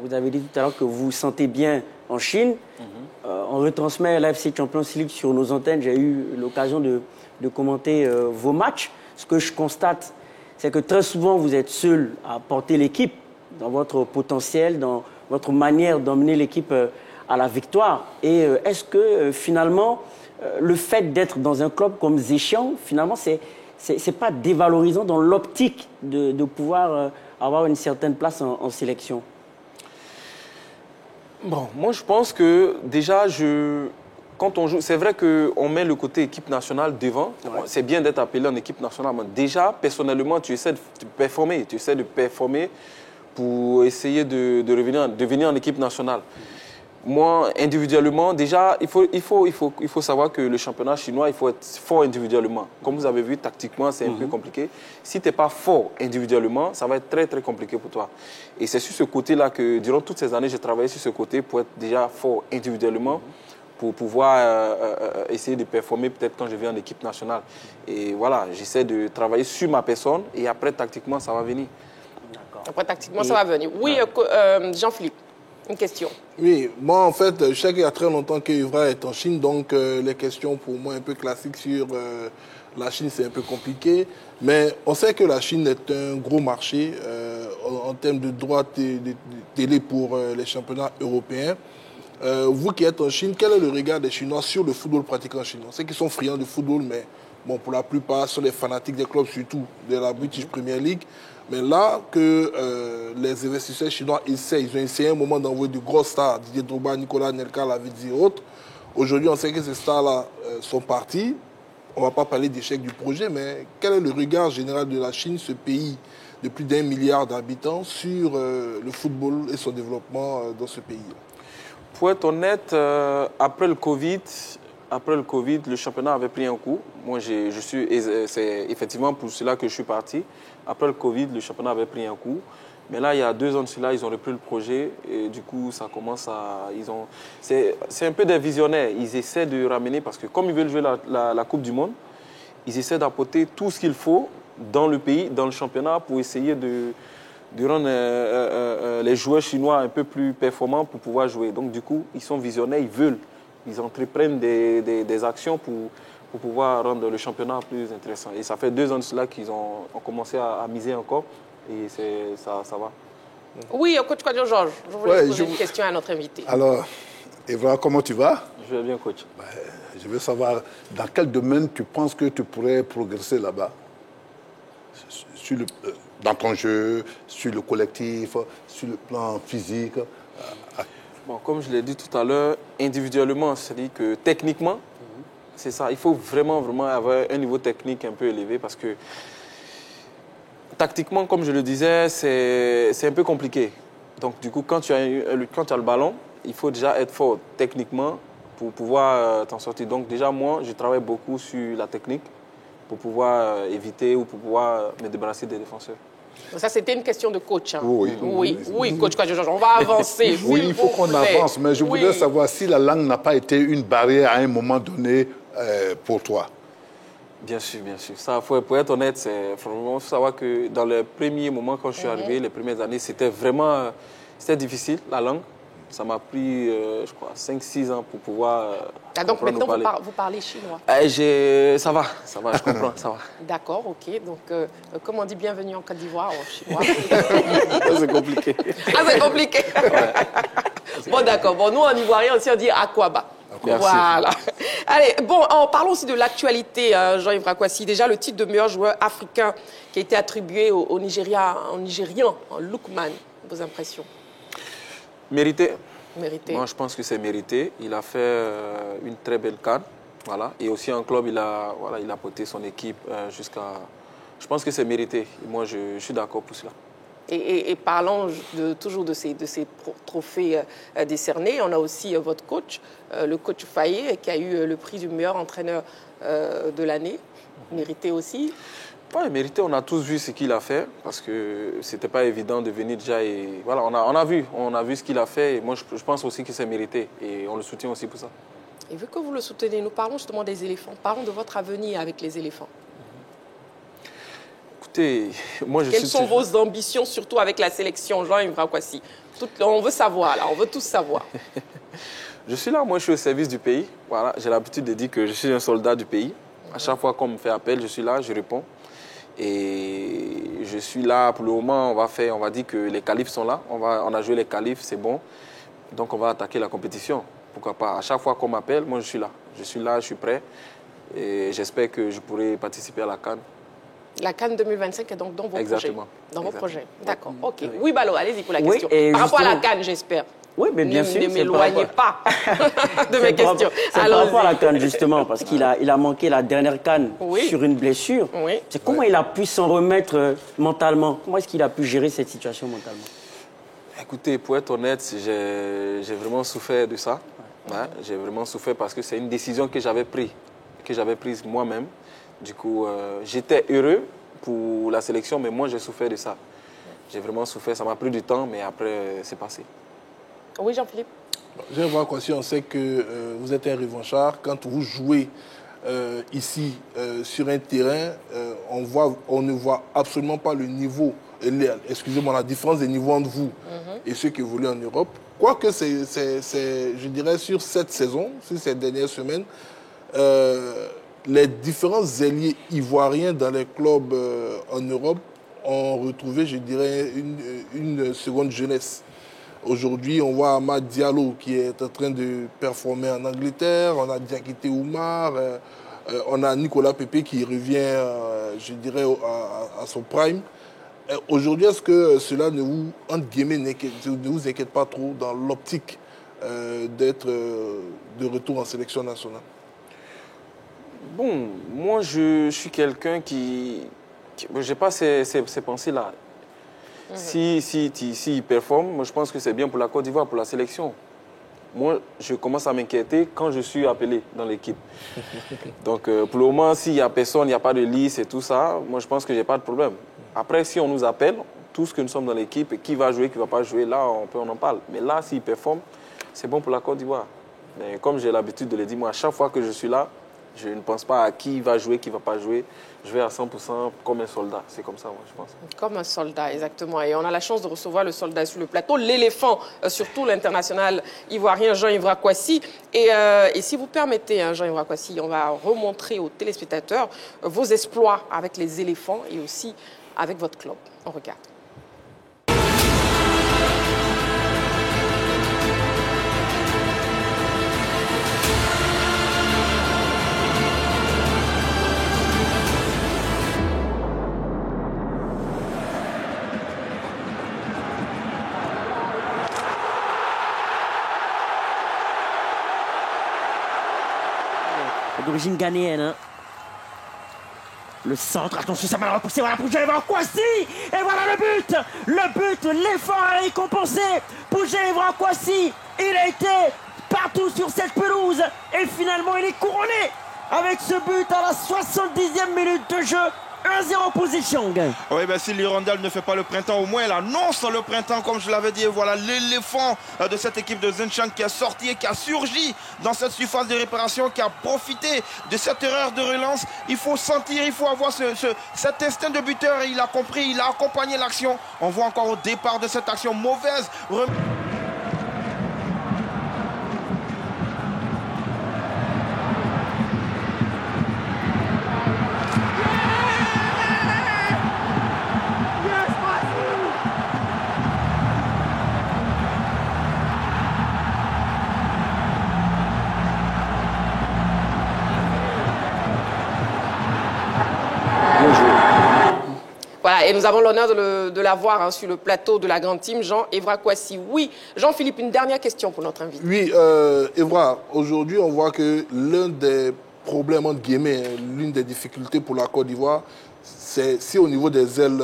Vous avez dit tout à l'heure que vous vous sentez bien en Chine. On retransmet l'AFC Champions League sur nos antennes. J'ai eu l'occasion de commenter vos matchs. Ce que je constate, c'est que très souvent, vous êtes seul à porter l'équipe dans votre potentiel, dans votre manière d'emmener l'équipe à la victoire. Et est-ce que finalement, le fait d'être dans un club comme Zhejiang, finalement, c'est pas dévalorisant dans l'optique de pouvoir avoir une certaine place en sélection? Bon, moi je pense que déjà, quand on joue, c'est vrai qu'on met le côté équipe nationale devant. C'est bien d'être appelé en équipe nationale. Mais déjà, personnellement, tu essaies de performer. Tu essaies de performer pour essayer de venir en équipe nationale. Moi, individuellement, déjà, il faut savoir que le championnat chinois, il faut être fort individuellement. Comme vous avez vu, tactiquement, c'est un peu compliqué. Si tu n'es pas fort individuellement, ça va être très, très compliqué pour toi. Et c'est sur ce côté-là que, durant toutes ces années, j'ai travaillé sur ce côté pour être déjà fort individuellement, pour pouvoir essayer de performer peut-être quand je viens en équipe nationale. Et voilà, j'essaie de travailler sur ma personne et après, tactiquement, ça va venir. Après, tactiquement, ça va venir. Oui, Jean-Philippe. Une question. Oui, moi en fait, je sais qu'il y a très longtemps que Evra est en Chine, donc les questions pour moi un peu classiques sur la Chine, c'est un peu compliqué. Mais on sait que la Chine est un gros marché en termes de droits de télé pour les championnats européens. Vous qui êtes en Chine, quel est le regard des Chinois sur le football pratiqué en Chine? On sait qu'ils sont friands de football, mais bon, pour la plupart, ce sont les fanatiques des clubs, surtout de la British Premier League. Mais là que les investisseurs chinois ils ont essayé un moment d'envoyer de grosses stars, Didier Drogba, Nicolas Anelka, Lavidzi et autres. Aujourd'hui, on sait que ces stars-là sont partis. On ne va pas parler d'échec du projet, mais quel est le regard général de la Chine, ce pays de plus d'1 milliard d'habitants, sur le football et son développement dans ce pays? Pour être honnête, après le Covid, le championnat avait pris un coup. Moi, c'est effectivement pour cela que je suis parti. Après le Covid, le championnat avait pris un coup. Mais là, il y a 2 ans de cela, ils ont repris le projet. Et du coup, ça commence à... C'est un peu des visionnaires. Ils essaient de ramener, parce que comme ils veulent jouer la Coupe du Monde, ils essaient d'apporter tout ce qu'il faut dans le pays, dans le championnat, pour essayer de rendre les joueurs chinois un peu plus performants pour pouvoir jouer. Donc, du coup, ils sont visionnaires, ils entreprennent des actions pour pouvoir rendre le championnat plus intéressant. Et ça fait 2 ans de cela qu'ils ont commencé à miser encore. Et ça va. Oui, coach Kwadjo Georges, je voulais poser une question à notre invité. Alors, Evra, comment tu vas? Je vais bien, coach. Je veux savoir, dans quel domaine tu penses que tu pourrais progresser là-bas? Dans ton jeu, sur le collectif, sur le plan physique? Bon, comme je l'ai dit tout à l'heure, individuellement, c'est-à-dire que techniquement, c'est ça. Il faut vraiment avoir un niveau technique un peu élevé parce que tactiquement, comme je le disais, c'est un peu compliqué. Donc, du coup, quand tu as le ballon, il faut déjà être fort techniquement pour pouvoir t'en sortir. Donc, déjà, moi, je travaille beaucoup sur la technique pour pouvoir éviter ou pour pouvoir me débarrasser des défenseurs. Ça, c'était une question de coach. Hein. Oui, coach Kwadjo Georges, on va avancer. Oui, il faut qu'on avance, mais je voudrais savoir si la langue n'a pas été une barrière à un moment donné pour toi. Bien sûr. Ça, pour être honnête, il faut savoir que dans les premiers moments, quand je suis arrivé, les premières années, c'était difficile, la langue. Ça m'a pris, je crois, 5-6 ans pour pouvoir... donc maintenant, vous parlez chinois? Ça va, je comprends, ça va. D'accord, ok. Donc, comme on dit bienvenue en Côte d'Ivoire en chinois? C'est compliqué. C'est compliqué. Ouais. Bon, d'accord. Bon, nous, en ivoirien aussi, on dit Akwaba. Merci. Voilà. Allez, bon, parlons aussi de l'actualité, Jean-Yves Rakwasi. Déjà, le titre de meilleur joueur africain qui a été attribué au Nigérien, Lookman. Vos impressions? Mérité. Moi, je pense que c'est mérité. Il a fait une très belle CAN. Voilà. Et aussi en club, il a porté son équipe jusqu'à... Je pense que c'est mérité. Et moi, je suis d'accord pour cela. Et parlons toujours de ces trophées décernés. On a aussi votre coach, le coach Faye, qui a eu le prix du meilleur entraîneur de l'année. Mérité aussi. Oui, mérité. On a tous vu ce qu'il a fait parce que c'était pas évident de venir déjà et voilà, on a vu ce qu'il a fait et moi je pense aussi que c'est mérité et on le soutient aussi pour ça. Et vu que vous le soutenez, nous parlons justement des éléphants. Parlons de votre avenir avec les éléphants. Écoutez, moi je Quelles sont vos ambitions, surtout avec la sélection, Jean-Yves Rakwasi? On veut savoir, là, on veut tous savoir. Je suis là, moi je suis au service du pays. Voilà, j'ai l'habitude de dire que je suis un soldat du pays. À chaque fois qu'on me fait appel, je suis là, je réponds. Et je suis là pour le moment, on va dire que les qualifs sont là. On a joué les qualifs, c'est bon. Donc on va attaquer la compétition. Pourquoi pas? À chaque fois qu'on m'appelle, moi je suis là. Je suis là, je suis prêt. Et j'espère que je pourrai participer à la CAN. La CAN 2025 est donc dans vos Exactement. projets. Dans vos projets, d'accord. Ok. Oui, Balo, allez-y pour la question. Oui, par rapport à la CAN, j'espère. Oui, mais bien sûr. Ne m'éloignez pas de mes questions. C'est par rapport à la CAN, justement, parce qu'il a manqué la dernière CAN sur une blessure. Oui. C'est comment il a pu s'en remettre mentalement? Comment est-ce qu'il a pu gérer cette situation mentalement? Écoutez, pour être honnête, j'ai vraiment souffert de ça. Ouais, j'ai vraiment souffert parce que c'est une décision que j'avais prise moi-même. Du coup, j'étais heureux pour la sélection, mais moi, j'ai souffert de ça. J'ai vraiment souffert. Ça m'a pris du temps, mais après, c'est passé. Oui, Jean-Philippe. Je vais voir si on sait que vous êtes un revanchard. Quand vous jouez ici sur un terrain, on ne voit absolument pas le niveau, excusez-moi, la différence des niveaux entre vous et ceux qui évoluent en Europe. Quoique, je dirais, sur cette saison, sur ces dernières semaines, les différents ailiers ivoiriens dans les clubs en Europe ont retrouvé, je dirais, une seconde jeunesse. Aujourd'hui, on voit Amad Diallo qui est en train de performer en Angleterre, on a Diakité Oumar, on a Nicolas Pepe qui revient, je dirais, à son prime. Aujourd'hui, est-ce que cela ne vous, entre guillemets, ne vous inquiète pas trop dans l'optique d'être de retour en sélection nationale? Bon, moi, je suis quelqu'un qui je n'ai pas ces pensées-là. S'il performe, moi, je pense que c'est bien pour la Côte d'Ivoire, pour la sélection. Moi, je commence à m'inquiéter quand je suis appelé dans l'équipe. Donc, pour le moment, s'il n'y a personne, il n'y a pas de liste et tout ça, moi, je pense que je n'ai pas de problème. Après, si on nous appelle, tous que nous sommes dans l'équipe, et qui va jouer, qui ne va pas jouer, là, on en parle. Mais là, s'il performe, c'est bon pour la Côte d'Ivoire. Mais comme j'ai l'habitude de le dire, moi, à chaque fois que je suis là, je ne pense pas à qui va jouer, qui ne va pas jouer. Je vais à 100% comme un soldat. C'est comme ça, moi, je pense. Comme un soldat, exactement. Et on a la chance de recevoir le soldat sur le plateau, l'éléphant, surtout l'international ivoirien Jean-Yves Kwasi. Et si vous permettez, Jean-Yves Kwasi, on va remontrer aux téléspectateurs vos exploits avec les éléphants et aussi avec votre club. On regarde. D'origine ghanéenne. Hein. Le centre, attention, ça va repousser, voilà pour Jean-Yves Kwasi. Et voilà le but, l'effort a récompensé pour Jean-Yves Kwasi. Il a été partout sur cette pelouse et finalement il est couronné avec ce but à la 70e minute de jeu. 1-0 position. Oui, ben si l'Hirondelle ne fait pas le printemps, au moins elle annonce le printemps, comme je l'avais dit. Voilà l'éléphant de cette équipe de Zhejiang qui a sorti et qui a surgi dans cette surface de réparation, qui a profité de cette erreur de relance. Il faut sentir, il faut avoir cet instinct de buteur. Et il a compris, il a accompagné l'action. On voit encore au départ de cette action mauvaise. Voilà, et nous avons l'honneur de l'avoir sur le plateau de la grande team, Jean-Yves Kwasi. Oui, Jean-Philippe, une dernière question pour notre invité. Oui, Evra, aujourd'hui, on voit que l'un des problèmes, entre guillemets, l'une des difficultés pour la Côte d'Ivoire, c'est si au niveau des ailes,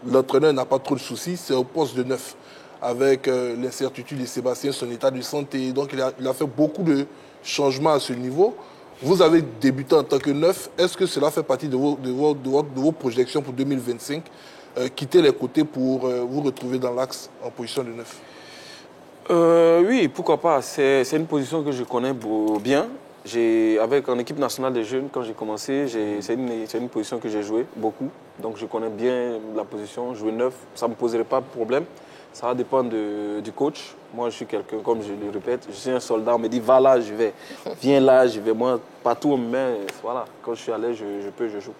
l'entraîneur n'a pas trop de soucis, c'est au poste de neuf, avec l'incertitude de Sébastien, son état de santé. Donc, il a fait beaucoup de changements à ce niveau. Vous avez débuté en tant que neuf. Est-ce que cela fait partie de vos projections pour 2025 quitter les côtés pour vous retrouver dans l'axe en position de neuf? Oui, pourquoi pas. C'est une position que je connais bien. En équipe nationale des jeunes, quand j'ai commencé, c'est une position que j'ai jouée beaucoup. Donc je connais bien la position. Jouer neuf, ça ne me poserait pas de problème. Ça va dépendre du coach. Moi, je suis quelqu'un, comme je le répète, je suis un soldat. On me dit, va là, je vais. Viens là, je vais. Moi, partout, on me met. Voilà, quand je suis à l'aise, je joue.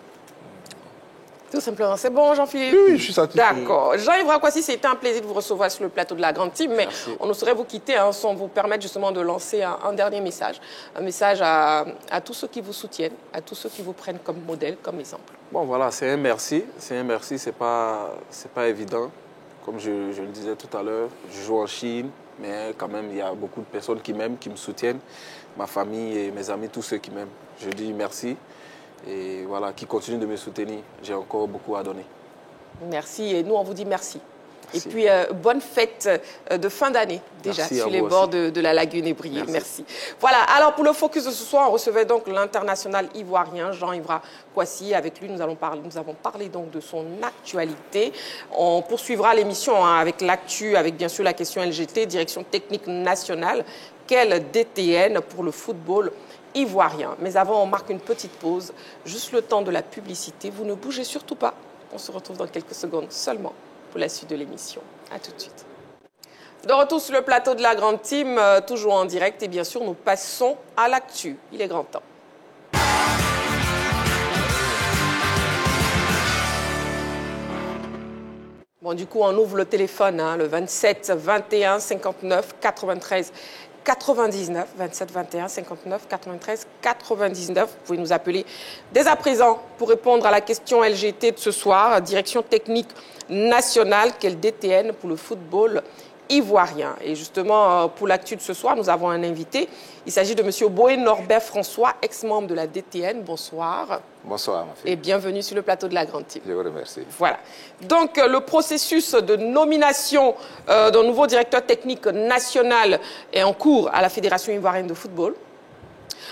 Tout simplement. C'est bon, Jean-Philippe? Oui, je suis satisfait. D'accord. Jean-Yves Kwasi, c'était un plaisir de vous recevoir sur le plateau de la Grande Team, mais on ne saurait vous quitter sans vous permettre justement de lancer un dernier message. Un message à tous ceux qui vous soutiennent, à tous ceux qui vous prennent comme modèle, comme exemple. Bon, voilà, c'est un merci. C'est un merci, c'est pas évident. Comme je le disais tout à l'heure, je joue en Chine, mais quand même, il y a beaucoup de personnes qui m'aiment, qui me soutiennent. Ma famille et mes amis, tous ceux qui m'aiment. Je dis merci. Et voilà, qui continue de me soutenir. J'ai encore beaucoup à donner. Merci. Et nous, on vous dit merci. Et puis, bonne fête de fin d'année, déjà, sur les bords de la lagune Ébrié. Merci. Voilà, alors pour le focus de ce soir, on recevait donc l'international ivoirien Jean-Yves Kwasi. Avec lui, nous avons parlé donc de son actualité. On poursuivra l'émission avec l'actu, avec bien sûr la question LGT, direction technique nationale. Quel DTN pour le football ivoirien? Mais avant, on marque une petite pause, juste le temps de la publicité. Vous ne bougez surtout pas. On se retrouve dans quelques secondes seulement pour la suite de l'émission. À tout de suite. De retour sur le plateau de la Grande Team, toujours en direct. Et bien sûr, nous passons à l'actu. Il est grand temps. Bon, du coup, on ouvre le téléphone, le 27 21 59 93 99, 27 21 59 93 99. Vous pouvez nous appeler dès à présent pour répondre à la question LGT de ce soir. Direction technique nationale, quel DTN pour le football ivoirien? Et justement, pour l'actu de ce soir, nous avons un invité. Il s'agit de M. Boé Norbert François, ex-membre de la DTN. Bonsoir. Bonsoir, ma fille. Et bienvenue sur le plateau de la Grande Team. Je vous remercie. Voilà. Donc, le processus de nomination d'un nouveau directeur technique national est en cours à la Fédération ivoirienne de football.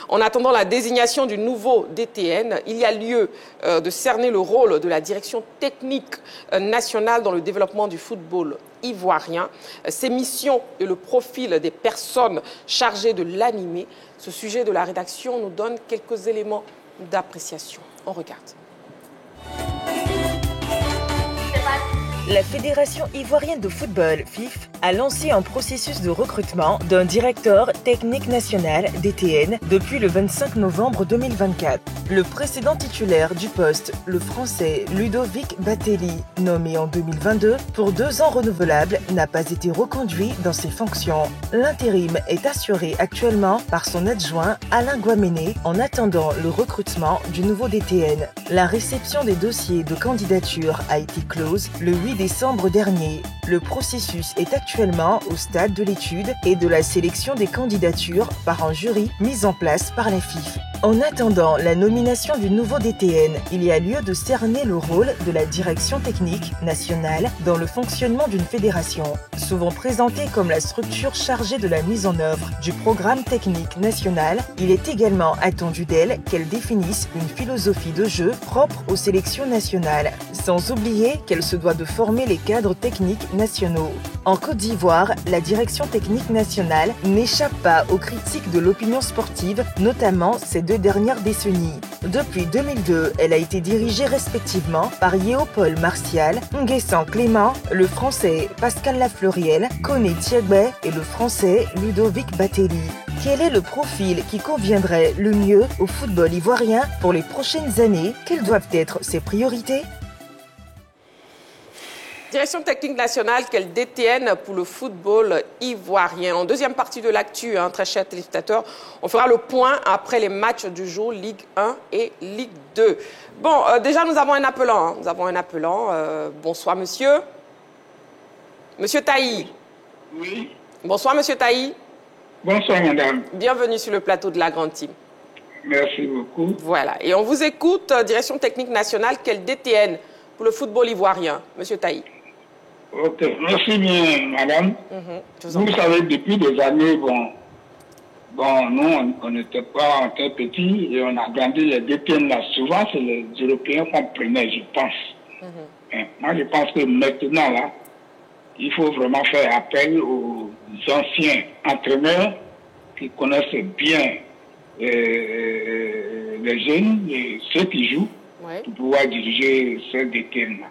En attendant la désignation du nouveau DTN, il y a lieu de cerner le rôle de la direction technique nationale dans le développement du football ivoirien, ses missions et le profil des personnes chargées de l'animer. Ce sujet de la rédaction nous donne quelques éléments d'appréciation. On regarde. La Fédération ivoirienne de football, FIF, a lancé un processus de recrutement d'un directeur technique national, DTN, depuis le 25 novembre 2024. Le précédent titulaire du poste, le Français Ludovic Batelli, nommé en 2022 pour 2 ans renouvelables, n'a pas été reconduit dans ses fonctions. L'intérim est assuré actuellement par son adjoint Alain Guaméné en attendant le recrutement du nouveau DTN. La réception des dossiers de candidature a été close le 8 décembre dernier. Le processus est actuellement au stade de l'étude et de la sélection des candidatures par un jury mis en place par la FIF. En attendant la nomination du nouveau DTN, il y a lieu de cerner le rôle de la direction technique nationale dans le fonctionnement d'une fédération. Souvent présentée comme la structure chargée de la mise en œuvre du programme technique national, il est également attendu d'elle qu'elle définisse une philosophie de jeu propre aux sélections nationales, sans oublier qu'elle se doit de former les cadres techniques nationaux. En Côte d'Ivoire, la direction technique nationale n'échappe pas aux critiques de l'opinion sportive, notamment ces 2 dernières décennies. Depuis 2002, elle a été dirigée respectivement par Yéo-Paul Martial, Nguessan Clément, le Français Pascal Lafleuriel, Koné Thiégbé et le Français Ludovic Batelli. Quel est le profil qui conviendrait le mieux au football ivoirien pour les prochaines années? Quelles doivent être ses priorités? Direction technique nationale, quel DTN pour le football ivoirien? En deuxième partie de l'actu, très chers téléspectateurs, on fera le point après les matchs du jour Ligue 1 et Ligue 2. Bon, déjà nous avons un appelant. Nous avons un appelant. Bonsoir monsieur. Monsieur Taï. Oui. Bonsoir monsieur Taï. Bonsoir madame. Bienvenue sur le plateau de la Grande Team. Merci beaucoup. Voilà, et on vous écoute, direction technique nationale, quel DTN pour le football ivoirien, monsieur Taï? Ok, merci bien, madame. Vous savez, depuis des années, nous, on n'était pas encore petits et on a grandi les DTN là. Souvent, c'est les Européens qu'on prenait, je pense. Moi, je pense que maintenant, là, il faut vraiment faire appel aux anciens entraîneurs qui connaissent bien les jeunes et ceux qui jouent pour pouvoir diriger ce DTN là.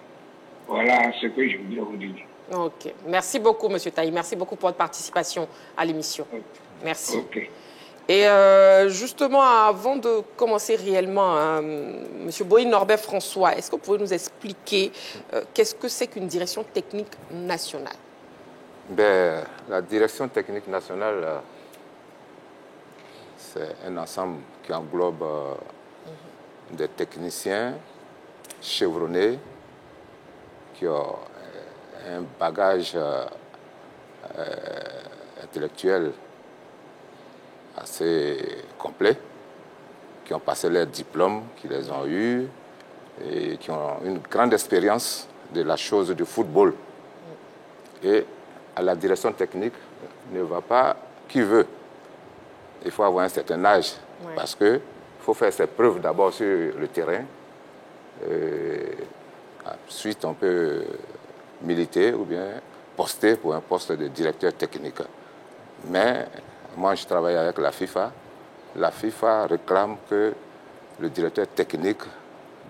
Voilà ce que je voulais vous dire. Ok. Merci beaucoup, monsieur Taï. Merci beaucoup pour votre participation à l'émission. Merci. Et justement, avant de commencer réellement, M. Boy-Norbert François, est-ce que vous pouvez nous expliquer qu'est-ce que c'est qu'une direction technique nationale? Ben, la direction technique nationale, c'est un ensemble qui englobe des techniciens chevronnés qui ont un bagage intellectuel assez complet, qui ont passé leurs diplômes, qui les ont eus et qui ont une grande expérience de la chose du football. Et à la direction technique ne va pas qui veut. Il faut avoir un certain âge parce qu'il faut faire ses preuves d'abord sur le terrain. Ensuite, on peut militer ou bien poster pour un poste de directeur technique. Mais moi, je travaille avec la FIFA. La FIFA réclame que le directeur technique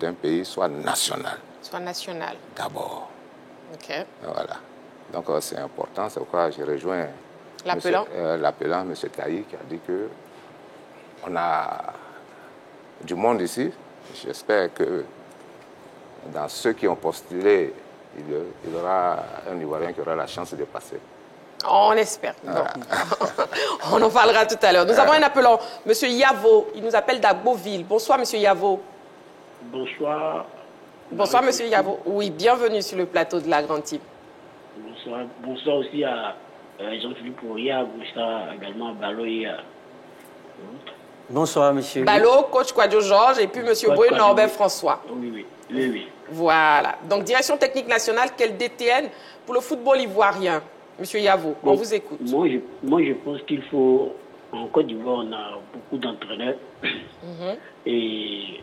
d'un pays soit national. Soit national. D'abord. OK. Voilà. Donc, c'est important. C'est pourquoi j'ai rejoint l'appelant, M. Taï, qui a dit qu'on a du monde ici. J'espère que dans ceux qui ont postulé, il y aura un Ivoirien qui aura la chance de passer. On espère. Voilà. On en parlera tout à l'heure. Nous avons un appelant, M. Yavo. Il nous appelle d'Agboville. Bonsoir, M. Yavo. Bonsoir. Bonsoir, M. Yavo. Oui, bienvenue sur le plateau de la Grande Team. Bonsoir. Bonsoir aussi à Jean-Philippe Ouria, bonsoir également à Balo et à... Bonsoir, monsieur. Balo, coach Kwadjo Georges et puis M. Boy-Norbert François. Oui. Voilà. Donc, direction technique nationale, quel DTN pour le football ivoirien? Monsieur Yavo, on vous écoute. Moi, je pense qu'il faut... En Côte d'Ivoire, on a beaucoup d'entraîneurs. Et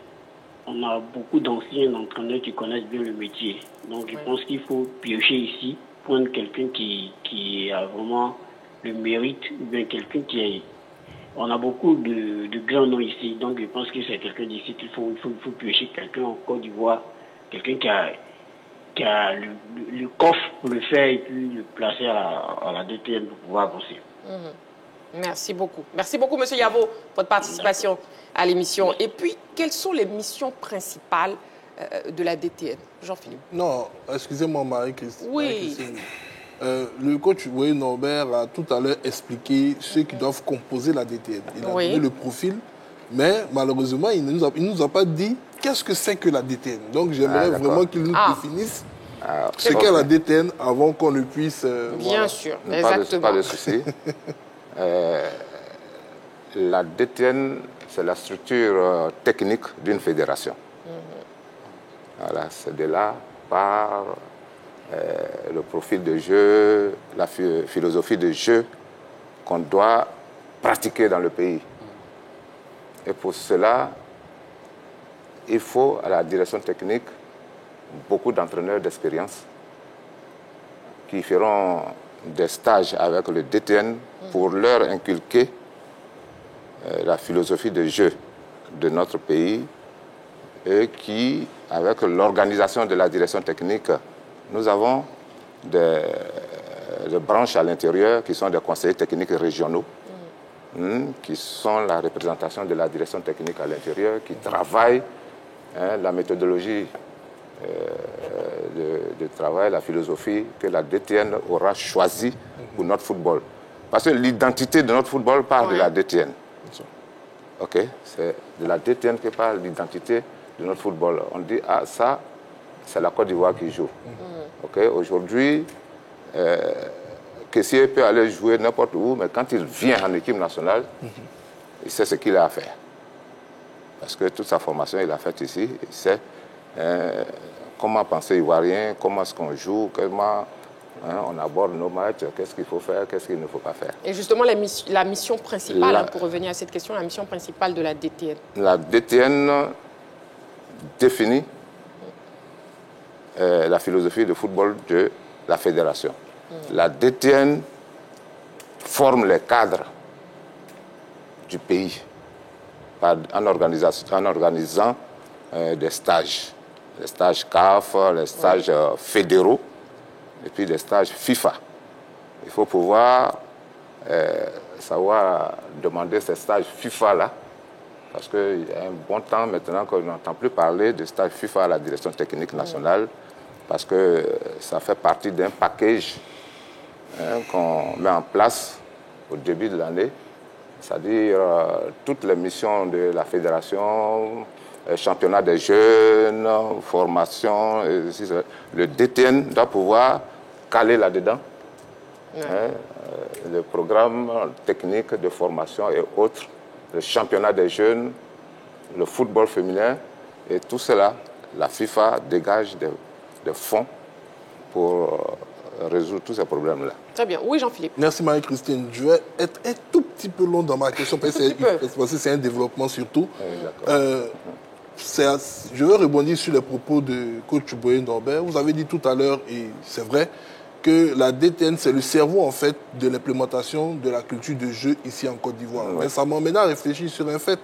on a beaucoup d'anciens entraîneurs qui connaissent bien le métier. Donc, je pense qu'il faut piocher ici, prendre quelqu'un qui a vraiment le mérite, ou bien quelqu'un qui est... On a beaucoup de grands noms ici, donc je pense que c'est quelqu'un d'ici qu'il faut piocher, quelqu'un en Côte d'Ivoire, quelqu'un qui a le coffre pour le faire et puis le placer à la DTN pour pouvoir avancer. Merci beaucoup. Merci beaucoup, M. Yavo, pour votre participation à l'émission. Et puis, quelles sont les missions principales de la DTN? Jean-Philippe. Non, excusez-moi, Marie-Christine. Oui. Le coach Boy-Norbert a tout à l'heure expliqué ceux qui doivent composer la DTN. Il a donné le profil, mais malheureusement, il ne nous a pas dit qu'est-ce que c'est que la DTN. Donc, j'aimerais vraiment qu'il nous définisse ce qu'est la DTN avant qu'on ne puisse... Bien sûr, exactement. Pas de souci. La DTN, c'est la structure technique d'une fédération. Voilà, c'est de là par le profil de jeu, la philosophie de jeu qu'on doit pratiquer dans le pays. Et pour cela, il faut à la direction technique beaucoup d'entraîneurs d'expérience qui feront des stages avec le DTN pour leur inculquer la philosophie de jeu de notre pays et qui, avec l'organisation de la direction technique, nous avons des branches à l'intérieur qui sont des conseillers techniques régionaux, qui sont la représentation de la direction technique à l'intérieur, qui travaillent la méthodologie de travail, la philosophie que la DTN aura choisie pour notre football. Parce que l'identité de notre football part de la DTN. Ok, c'est de la DTN que parle l'identité de notre football. On dit, ah, ça, c'est la Côte d'Ivoire qui joue. Ok, aujourd'hui, Kessié peut aller jouer n'importe où, mais quand il vient en équipe nationale, il sait ce qu'il a à faire. Parce que toute sa formation, il l'a faite ici. Il sait comment penser ivoirien, comment est-ce qu'on joue, comment on aborde nos matchs, qu'est-ce qu'il faut faire, qu'est-ce qu'il ne faut pas faire. Et justement, la mission principale, pour revenir à cette question, la mission principale de la DTN. La DTN définit la philosophie de football de la fédération. La DTN forme les cadres du pays en organisant des stages. Les stages CAF, les stages fédéraux et puis des stages FIFA. Il faut pouvoir savoir demander ces stages FIFA-là, parce qu'il y a un bon temps maintenant qu'on n'entend plus parler de stage FIFA à la direction technique nationale, parce que ça fait partie d'un package qu'on met en place au début de l'année, c'est-à-dire toutes les missions de la fédération, championnat des jeunes, formation, le DTN doit pouvoir caler là-dedans. Le programme technique de formation et autres, le championnat des jeunes, le football féminin, et tout cela, la FIFA dégage des fonds pour résoudre tous ces problèmes-là. Très bien. Oui, Jean-Philippe. Merci Marie-Christine. Je vais être un tout petit peu long dans ma question, parce que c'est un développement surtout. Je veux rebondir sur les propos de coach Boye Norbert. Vous avez dit tout à l'heure, et c'est vrai, que la DTN, c'est le cerveau en fait de l'implémentation de la culture de jeu ici en Côte d'Ivoire. Mais ça m'emmène à réfléchir sur un fait.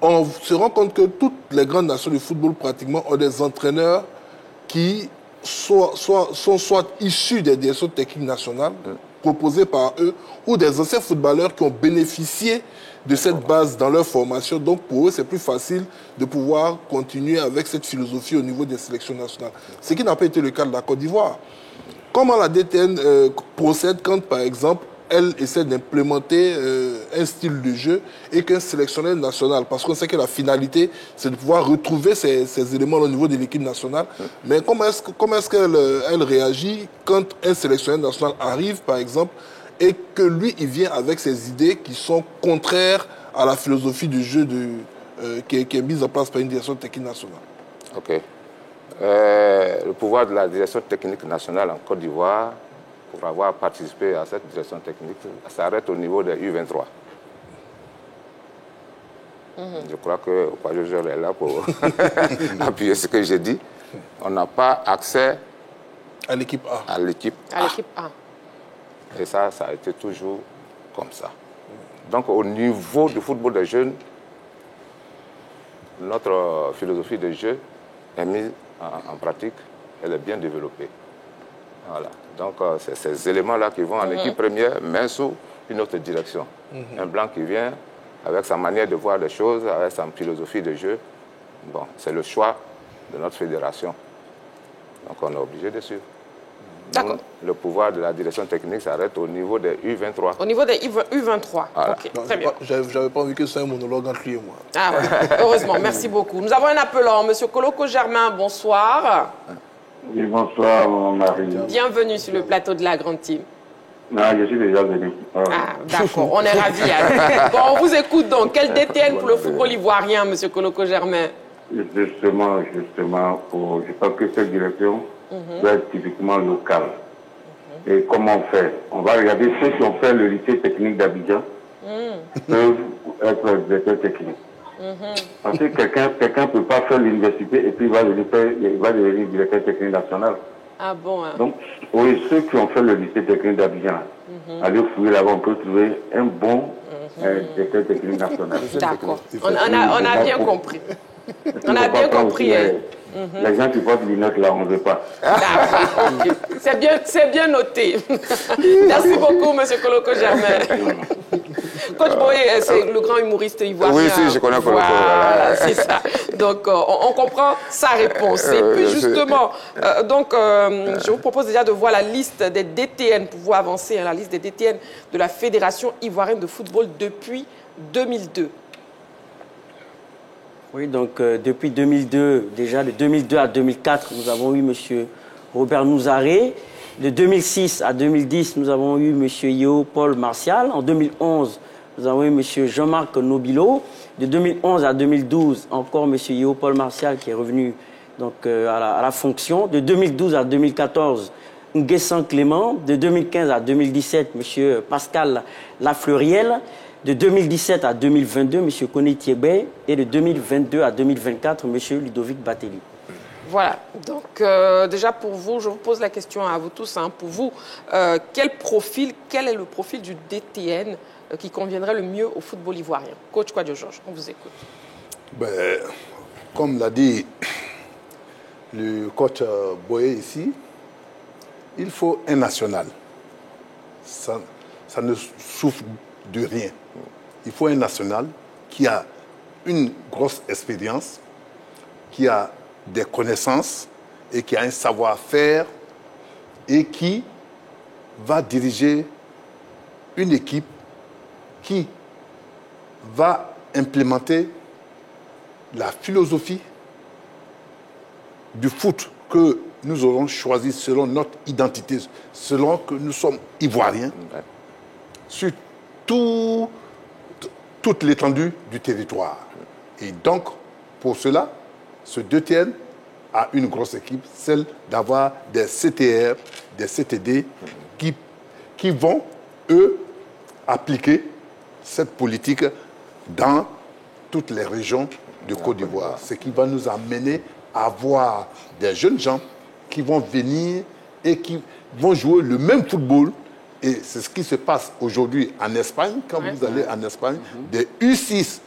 On se rend compte que toutes les grandes nations du football pratiquement ont des entraîneurs qui sont soit issus des directions techniques nationales, proposés par eux, ou des anciens footballeurs qui ont bénéficié de cette base dans leur formation. Donc pour eux, c'est plus facile de pouvoir continuer avec cette philosophie au niveau des sélections nationales. Ce qui n'a pas été le cas de la Côte d'Ivoire. Comment la DTN procède quand, par exemple, elle essaie d'implémenter un style de jeu et qu'un sélectionneur national, parce qu'on sait que la finalité, c'est de pouvoir retrouver ces éléments au niveau de l'équipe nationale. Mais comment est-ce qu'elle réagit quand un sélectionneur national arrive, par exemple, et que lui, il vient avec ses idées qui sont contraires à la philosophie du jeu qui est mise en place par une direction technique nationale? Ok. Le pouvoir de la direction technique nationale en Côte d'Ivoire, pour avoir participé à cette direction technique, s'arrête au niveau des U23. Je crois que Opajojo est là pour appuyer ce que j'ai dit. On n'a pas accès à l'équipe A. À l'équipe A. Et ça a été toujours comme ça. Donc au niveau du football des jeunes, notre philosophie de jeu est mise en pratique, elle est bien développée. Voilà. Donc c'est ces éléments-là qui vont en équipe première, mais sous une autre direction. Un blanc qui vient avec sa manière de voir les choses, avec sa philosophie de jeu. Bon, c'est le choix de notre fédération. Donc on est obligé de suivre. D'accord. Le pouvoir de la direction technique s'arrête au niveau des U23. Au niveau des U23. Voilà. Ok, très bien. J'avais pas envie que ce soit un monologue entre lui et moi. Ah ouais. Heureusement, merci beaucoup. Nous avons un appelant, Monsieur Koloko Germain, bonsoir. Oui, bonsoir, Marie. Bienvenue sur le plateau de la Grande Team. Non, je suis déjà venu. Ah, d'accord, on est ravis. Bon, on vous écoute donc. Quel DTN pour le football ivoirien, Monsieur Koloko Germain? Justement, je pense que cette direction doit être typiquement locale. Et comment on fait? On va regarder ceux qui ont fait le lycée technique d'Abidjan peuvent être directeurs techniques. Parce que quelqu'un ne peut pas faire l'université et puis il va devenir directeur technique national. Ah bon hein. Donc, oui, ceux qui ont fait le lycée technique d'Abidjan, aller fouiller là-bas, on peut trouver un bon directeur technique national. D'accord. On a bien compris. On a bien compris. Les gens qui portent les lunettes là, on ne veut pas. Okay. C'est bien noté. Merci beaucoup, Monsieur Koloko Germain. Coach Boye, c'est le grand humoriste ivoirien. Oui, si, je connais Koloko. Voilà, c'est ça. Donc, on comprend sa réponse. Et puis, justement, je vous propose déjà de voir la liste des DTN pour vous avancer, la liste des DTN de la Fédération ivoirienne de football depuis 2002. Oui, donc depuis 2002, déjà de 2002 à 2004, nous avons eu M. Robert Nouzaré. De 2006 à 2010, nous avons eu M. Yeo Paul Martial. En 2011, nous avons eu M. Jean-Marc Nobilo. De 2011 à 2012, encore M. Yeo Paul Martial qui est revenu donc, à la fonction. De 2012 à 2014, Nguessan Clément. De 2015 à 2017, M. Pascal Lafleuriel. De 2017 à 2022, M. Koné Thiebé. Et de 2022 à 2024, M. Ludovic Batelli. Voilà. Donc, déjà pour vous, je vous pose la question à vous tous. Hein, pour vous, quel est le profil du DTN qui conviendrait le mieux au football ivoirien? Coach Kouadio Georges, on vous écoute. Ben, comme l'a dit le coach Boye ici, il faut un national. ça ne souffre de rien. Il faut un national qui a une grosse expérience, qui a des connaissances et qui a un savoir-faire et qui va diriger une équipe qui va implémenter la philosophie du foot que nous aurons choisi selon notre identité, selon que nous sommes ivoiriens, sur toute l'étendue du territoire. Et donc, pour cela, ce DTN a une grosse équipe, celle d'avoir des CTR, des CTD, qui vont, eux, appliquer cette politique dans toutes les régions de Côte d'Ivoire. Ce qui va nous amener à avoir des jeunes gens qui vont venir et qui vont jouer le même football. Et c'est ce qui se passe aujourd'hui en Espagne. Quand vous allez en Espagne, des U6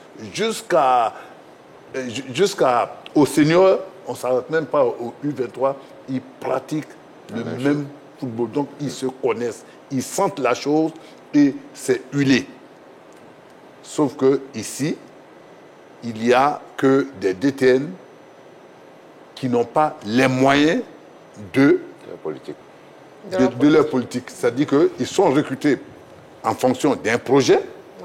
jusqu'au senior, on ne s'arrête même pas au U23, ils pratiquent le même football. Donc, ils se connaissent, ils sentent la chose et c'est huilé. Sauf que ici, il n'y a que des DTN qui n'ont pas les moyens de leur politique. C'est-à-dire qu'ils sont recrutés en fonction d'un projet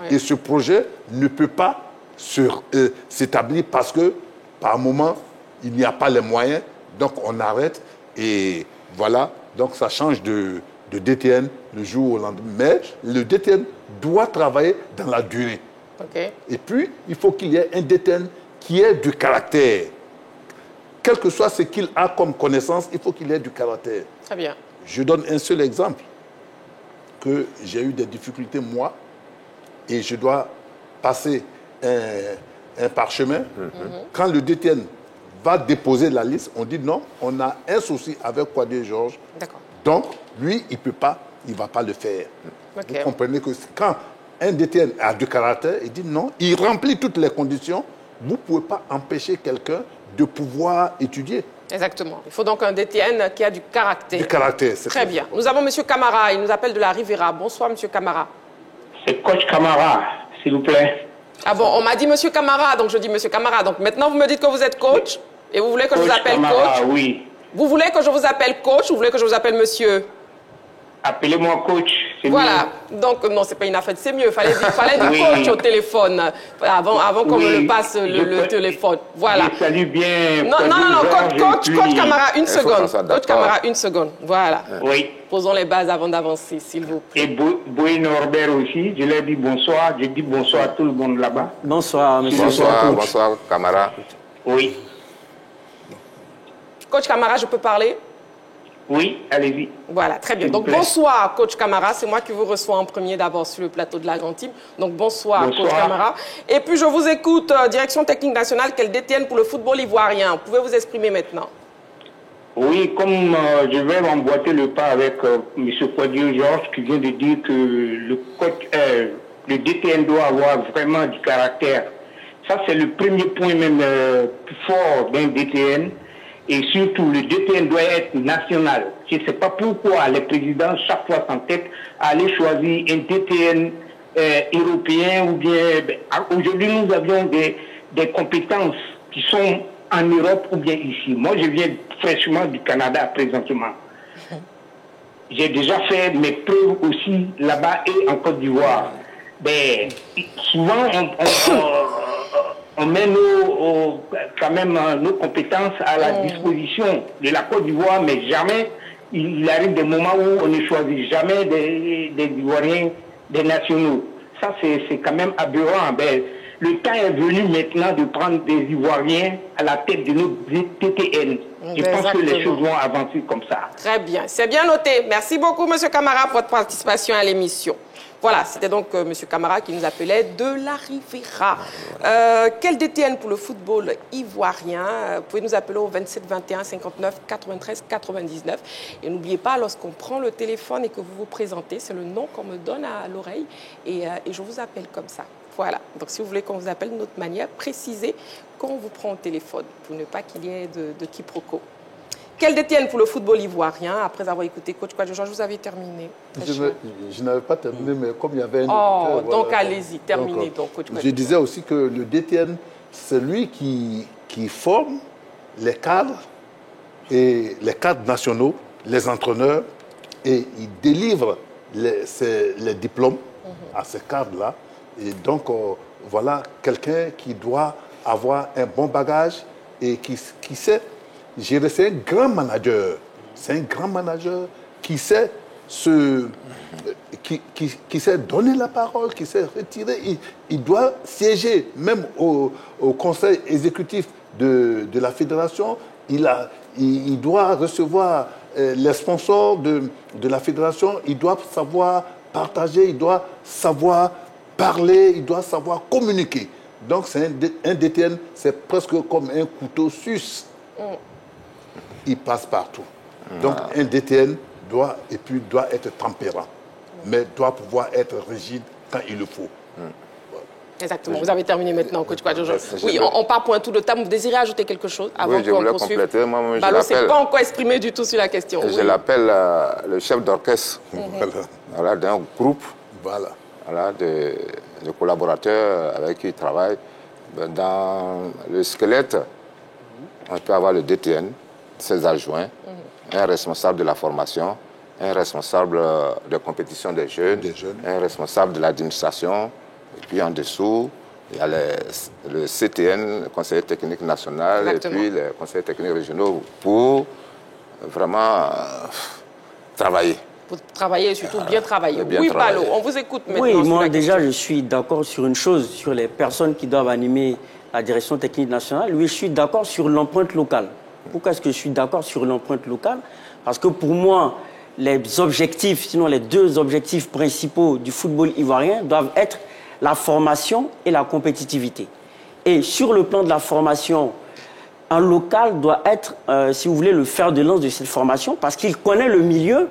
et ce projet ne peut pas s'établir parce que, par moment, il n'y a pas les moyens, donc on arrête et voilà. Donc ça change de DTN le jour au lendemain. Mais le DTN doit travailler dans la durée. Et puis, il faut qu'il y ait un DTN qui ait du caractère. Quel que soit ce qu'il a comme connaissance, il faut qu'il ait du caractère. Très bien. Je donne un seul exemple, que j'ai eu des difficultés, moi, et je dois passer un parchemin. Quand le DTN va déposer la liste, on dit non, on a un souci avec Kouadé Georges. Donc, lui, il ne va pas le faire. Vous comprenez que quand un DTN a du caractère, il dit non, il remplit toutes les conditions, vous ne pouvez pas empêcher quelqu'un de pouvoir étudier. Exactement. Il faut donc un DTN qui a du caractère. Du caractère, c'est très bien. Nous avons M. Camara, il nous appelle de la Riviera. Bonsoir, M. Camara. C'est coach Camara, s'il vous plaît. Ah bon, on m'a dit M. Camara, donc je dis M. Camara. Donc maintenant, vous me dites que vous êtes coach et vous voulez que je vous appelle Camara, coach. Oui. Vous voulez que je vous appelle coach ou vous voulez que je vous appelle monsieur? Appelez-moi coach. Voilà. Mieux. Donc, non, c'est pas une affaire, c'est mieux. Il fallait dire coach au téléphone avant qu'on me le passe le téléphone. Voilà. Je salue bien. Non, coach Camara, une seconde. Coach Camara, une seconde. Voilà. Oui. Posons les bases avant d'avancer, s'il vous plaît. Et Boy Norbert aussi, je leur dis bonsoir. Je dis bonsoir à tout le monde là-bas. Bonsoir, monsieur. Bonsoir, Camara. Oui. Coach Camara, je peux parler? Oui, allez-y. Voilà, très bien. Donc, bonsoir, coach Camara. C'est moi qui vous reçois en premier d'abord sur le plateau de la Grande Team. Donc, bonsoir, coach Camara. Et puis, je vous écoute, direction technique nationale, qu'elle détienne pour le football ivoirien. Vous pouvez vous exprimer maintenant. Oui, comme je vais m'emboîter le pas avec M. Kouadé Georges qui vient de dire que le DTN doit avoir vraiment du caractère. Ça, c'est le premier point même plus fort d'un DTN. Et surtout, le DTN doit être national. Je ne sais pas pourquoi les présidents, chaque fois s'entêtent à aller choisir un DTN européen ou bien... Aujourd'hui, nous avions des compétences qui sont en Europe ou bien ici. Moi, je viens fraîchement du Canada présentement. J'ai déjà fait mes preuves aussi là-bas et en Côte d'Ivoire. Souvent, on met quand même nos compétences à la disposition de la Côte d'Ivoire, mais jamais, il arrive des moments où on ne choisit jamais des Ivoiriens, des nationaux. Ça, c'est quand même aberrant. Le temps est venu maintenant de prendre des Ivoiriens à la tête de nos TTN. Je pense que les choses vont avancer comme ça. Très bien, c'est bien noté. Merci beaucoup, M. Camara, pour votre participation à l'émission. Voilà, c'était donc M. Camara qui nous appelait de la Riviera. Quel DTN pour le football ivoirien? Vous pouvez nous appeler au 27 21 59 93 99. Et n'oubliez pas, lorsqu'on prend le téléphone et que vous vous présentez, c'est le nom qu'on me donne à l'oreille et je vous appelle comme ça. Voilà, donc si vous voulez qu'on vous appelle d'une autre manière, précisez qu'on vous prend au téléphone pour ne pas qu'il y ait de quiproquo. Qu'elle détienne pour le football ivoirien. Après avoir écouté Coach Kouadio Georges, vous avez terminé. Je n'avais pas terminé, mais comme il y avait un auditeur, donc voilà. allez-y, terminez donc, Coach Kouadio. Je disais aussi que le DTN, c'est lui qui forme les cadres, et les cadres nationaux, les entraîneurs, et il délivre les diplômes à ces cadres-là. Et donc, voilà quelqu'un qui doit avoir un bon bagage et qui sait gérer. C'est un grand manager. C'est un grand manager qui sait qui sait donner la parole, qui sait retirer. Il doit siéger même au conseil exécutif de la fédération. Il doit recevoir les sponsors de la fédération. Il doit savoir partager, il doit savoir parler, il doit savoir communiquer. Donc c'est un DTN, c'est presque comme un couteau suisse. Il passe partout. Donc un DTN doit être tempérant, mais doit pouvoir être rigide quand il le faut. Exactement. Vous avez terminé maintenant, Coach Kouadio Georges. Oui, on part pour un tour de table. Vous désirez ajouter quelque chose avant oui, je voulais compléter. Moi, Ballot, c'est pas encore exprimé du tout sur la question. Je l'appelle le chef d'orchestre voilà, d'un groupe de collaborateurs avec qui il travaille. Dans le squelette, on peut avoir le DTN, ses adjoints, un responsable de la formation, un responsable de compétition des jeunes, un responsable de l'administration. Et puis en dessous, il y a le CTN, le conseiller technique national, exactement, et puis les conseillers techniques régionaux pour vraiment travailler. Pour travailler et surtout bien travailler. Oui, Ballot, on vous écoute maintenant. Oui, moi déjà je suis d'accord sur une chose, sur les personnes qui doivent animer la direction technique nationale. Oui, je suis d'accord sur l'empreinte locale. Pourquoi est-ce que je suis d'accord sur l'empreinte locale? Parce que pour moi, les objectifs, sinon les deux objectifs principaux du football ivoirien doivent être la formation et la compétitivité. Et sur le plan de la formation, un local doit être, si vous voulez, le fer de lance de cette formation parce qu'il connaît le milieu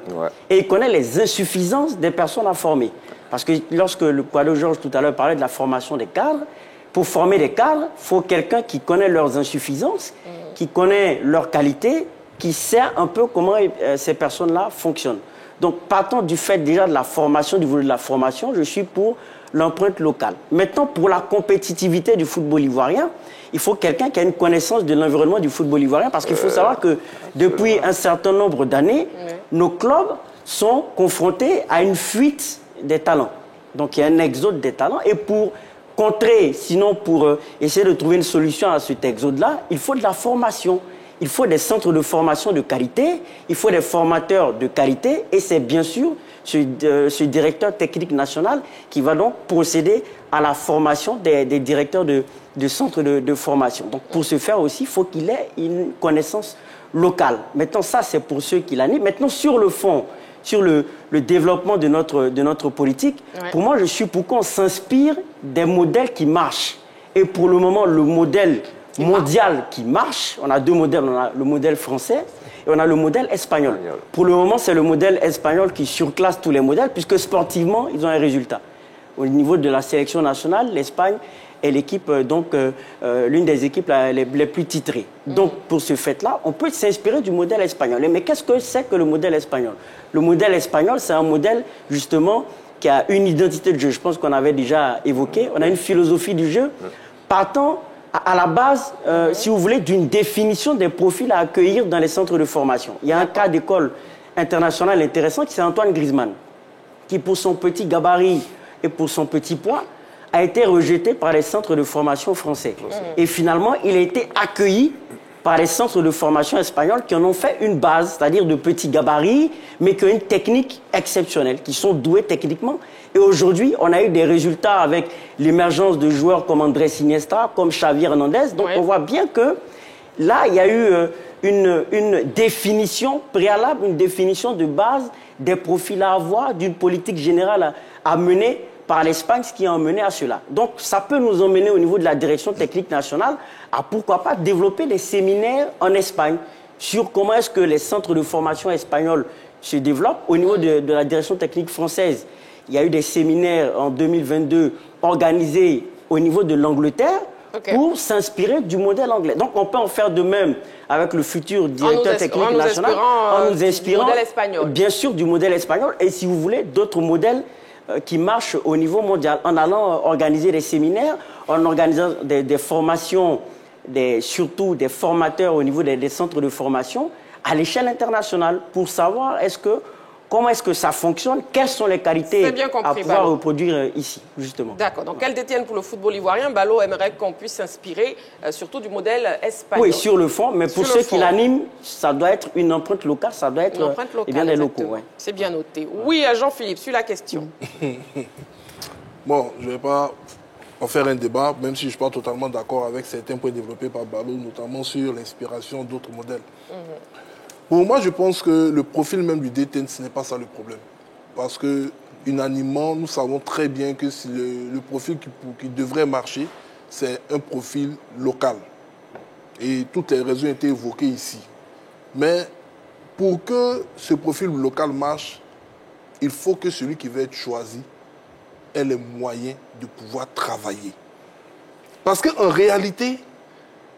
et il connaît les insuffisances des personnes à former. Parce que lorsque le Kouadio Georges tout à l'heure parlait de la formation des cadres, pour former des cadres, il faut quelqu'un qui connaît leurs insuffisances, qui connaît leurs qualités, qui sait un peu comment ces personnes-là fonctionnent. Donc, partant du fait déjà de la formation, du volet de la formation, je suis pour l'empreinte locale. Maintenant, pour la compétitivité du football ivoirien, il faut quelqu'un qui a une connaissance de l'environnement du football ivoirien parce qu'il faut savoir que depuis un certain nombre d'années, nos clubs sont confrontés à une fuite des talents. Donc, il y a un exode des talents et pour contrer, sinon pour essayer de trouver une solution à cet exode-là, il faut de la formation. Il faut des centres de formation de qualité, il faut des formateurs de qualité et c'est bien sûr ce directeur technique national qui va donc procéder à la formation des directeurs de centres de formation. Donc pour ce faire aussi, il faut qu'il ait une connaissance locale. Maintenant, ça c'est pour ceux qui l'animent. Maintenant, sur le fond, sur le développement de notre politique, pour moi, je suis pour qu'on s'inspire des modèles qui marchent. Et pour le moment, le modèle mondial qui marche, on a deux modèles, on a le modèle français et on a le modèle espagnol. Pour le moment, c'est le modèle espagnol qui surclasse tous les modèles puisque sportivement, ils ont un résultat. Au niveau de la sélection nationale, l'Espagne est l'équipe, l'une des équipes les plus titrées. Donc, pour ce fait-là, on peut s'inspirer du modèle espagnol. Mais qu'est-ce que c'est que le modèle espagnol? Le modèle espagnol, c'est un modèle, justement, qui a une identité de jeu. Je pense qu'on avait déjà évoqué. On a une philosophie du jeu partant à la base, si vous voulez, d'une définition des profils à accueillir dans les centres de formation. Il y a un cas d'école internationale intéressant qui c'est Antoine Griezmann, qui pour son petit gabarit et pour son petit poids, a été rejeté par les centres de formation français. Et finalement, il a été accueilli par les centres de formation espagnols qui en ont fait une base, c'est-à-dire de petits gabarits, mais qui ont une technique exceptionnelle, qui sont doués techniquement. Et aujourd'hui, on a eu des résultats avec l'émergence de joueurs comme Andrés Iniesta, comme Xavi Hernandez. Donc on voit bien que là, il y a eu une définition préalable, une définition de base des profils à avoir, d'une politique générale à mener par l'Espagne, ce qui a emmené à cela. Donc ça peut nous emmener au niveau de la direction technique nationale à pourquoi pas développer des séminaires en Espagne sur comment est-ce que les centres de formation espagnols se développent. Au niveau de la direction technique française, il y a eu des séminaires en 2022 organisés au niveau de l'Angleterre pour s'inspirer du modèle anglais. Donc on peut en faire de même avec le futur directeur technique national en nous inspirant du modèle espagnol. Bien sûr du modèle espagnol et si vous voulez d'autres modèles qui marchent au niveau mondial en allant organiser des séminaires, en organisant des formations, surtout des formateurs au niveau des centres de formation à l'échelle internationale pour savoir comment est-ce que ça fonctionne, quelles sont les qualités à pouvoir reproduire ici, justement. D'accord. Donc, qu'elle détienne pour le football ivoirien, Ballot aimerait qu'on puisse s'inspirer surtout du modèle espagnol. Oui, sur le fond, mais pour ceux qui l'animent, ça doit être une empreinte locale, ça doit être bien des locaux. Ouais. C'est bien noté. Oui, Jean-Philippe, sur la question. Bon, je ne vais pas en faire un débat, même si je ne suis pas totalement d'accord avec certains points développés par Ballot, notamment sur l'inspiration d'autres modèles. Pour moi, je pense que le profil même du DTN, ce n'est pas ça le problème. Parce qu'unanimement, nous savons très bien que le profil qui devrait marcher, c'est un profil local. Et toutes les raisons ont été évoquées ici. Mais pour que ce profil local marche, il faut que celui qui va être choisi ait les moyens de pouvoir travailler. Parce qu'en réalité,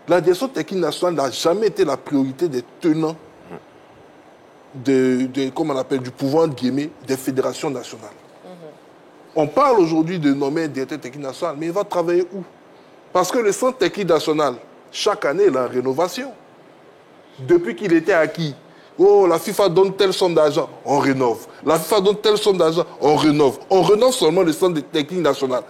la direction technique nationale n'a jamais été la priorité des tenants comme on appelle, du pouvoir des fédérations nationales. On parle aujourd'hui de nommer un directeur technique national, mais il va travailler où? Parce que le centre technique national, chaque année, il a une rénovation. Depuis qu'il était acquis, la FIFA donne telle somme d'argent, on rénove. La FIFA donne telle somme d'argent, on rénove. On rénove seulement le centre technique national.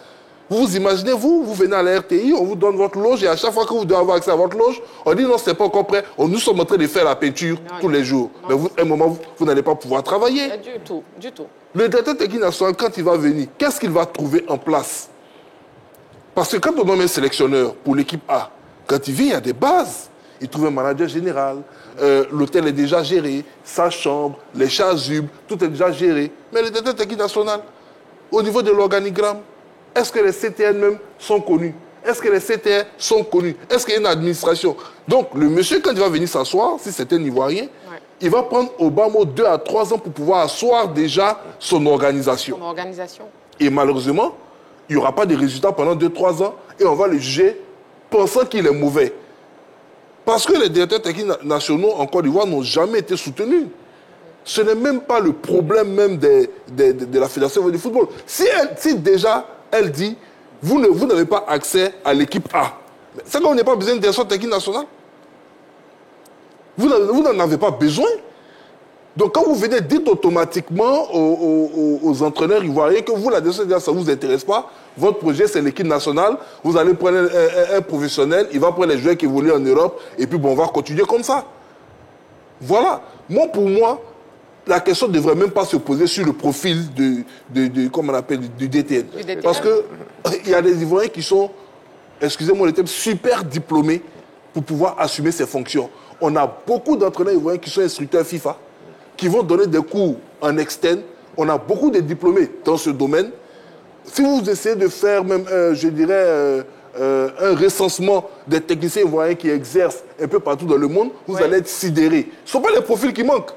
Vous imaginez, vous venez à la RTI, on vous donne votre loge et à chaque fois que vous devez avoir accès à votre loge, on dit non, c'est pas encore prêt. Nous sommes en train de faire la peinture tous les jours. Mais à un moment, vous n'allez pas pouvoir travailler. Du tout. Le directeur technique national, quand il va venir, qu'est-ce qu'il va trouver en place? Parce que quand on nomme un sélectionneur pour l'équipe A, quand il vient, il y a des bases. Il trouve un manager général, l'hôtel est déjà géré, sa chambre, les chasubles, tout est déjà géré. Mais le directeur technique national, au niveau de l'organigramme, est-ce que les CTN même sont connus? Est-ce que les CTN sont connus? Est-ce qu'il y a une administration? Donc, le monsieur, quand il va venir s'asseoir, si c'est un Ivoirien, il va prendre au bas mot 2 à 3 ans pour pouvoir asseoir déjà son organisation. Et malheureusement, il n'y aura pas de résultats pendant 2-3 ans et on va le juger pensant qu'il est mauvais. Parce que les directeurs techniques nationaux en Côte d'Ivoire n'ont jamais été soutenus. Ce n'est même pas le problème même de la Fédération du football. Si déjà elle dit, vous n'avez pas accès à l'équipe A, c'est là où on n'a pas besoin de direction technique nationale. Vous n'en avez pas besoin. Donc quand vous venez, dites automatiquement aux entraîneurs ivoiriens que vous, la direction technique, ça ne vous intéresse pas. Votre projet, c'est l'équipe nationale. Vous allez prendre un professionnel, il va prendre les joueurs qui évoluent en Europe, et puis on va continuer comme ça. Voilà. Pour moi, la question ne devrait même pas se poser sur le profil comment on appelle, du DTN. Parce qu'il y a des Ivoiriens qui sont, excusez-moi le terme, super diplômés pour pouvoir assumer ces fonctions. On a beaucoup d'entraîneurs ivoiriens qui sont instructeurs FIFA, qui vont donner des cours en externe. On a beaucoup de diplômés dans ce domaine. Si vous essayez de faire même, je dirais, un recensement des techniciens ivoiriens qui exercent un peu partout dans le monde, vous allez être sidérés. Ce ne sont pas les profils qui manquent.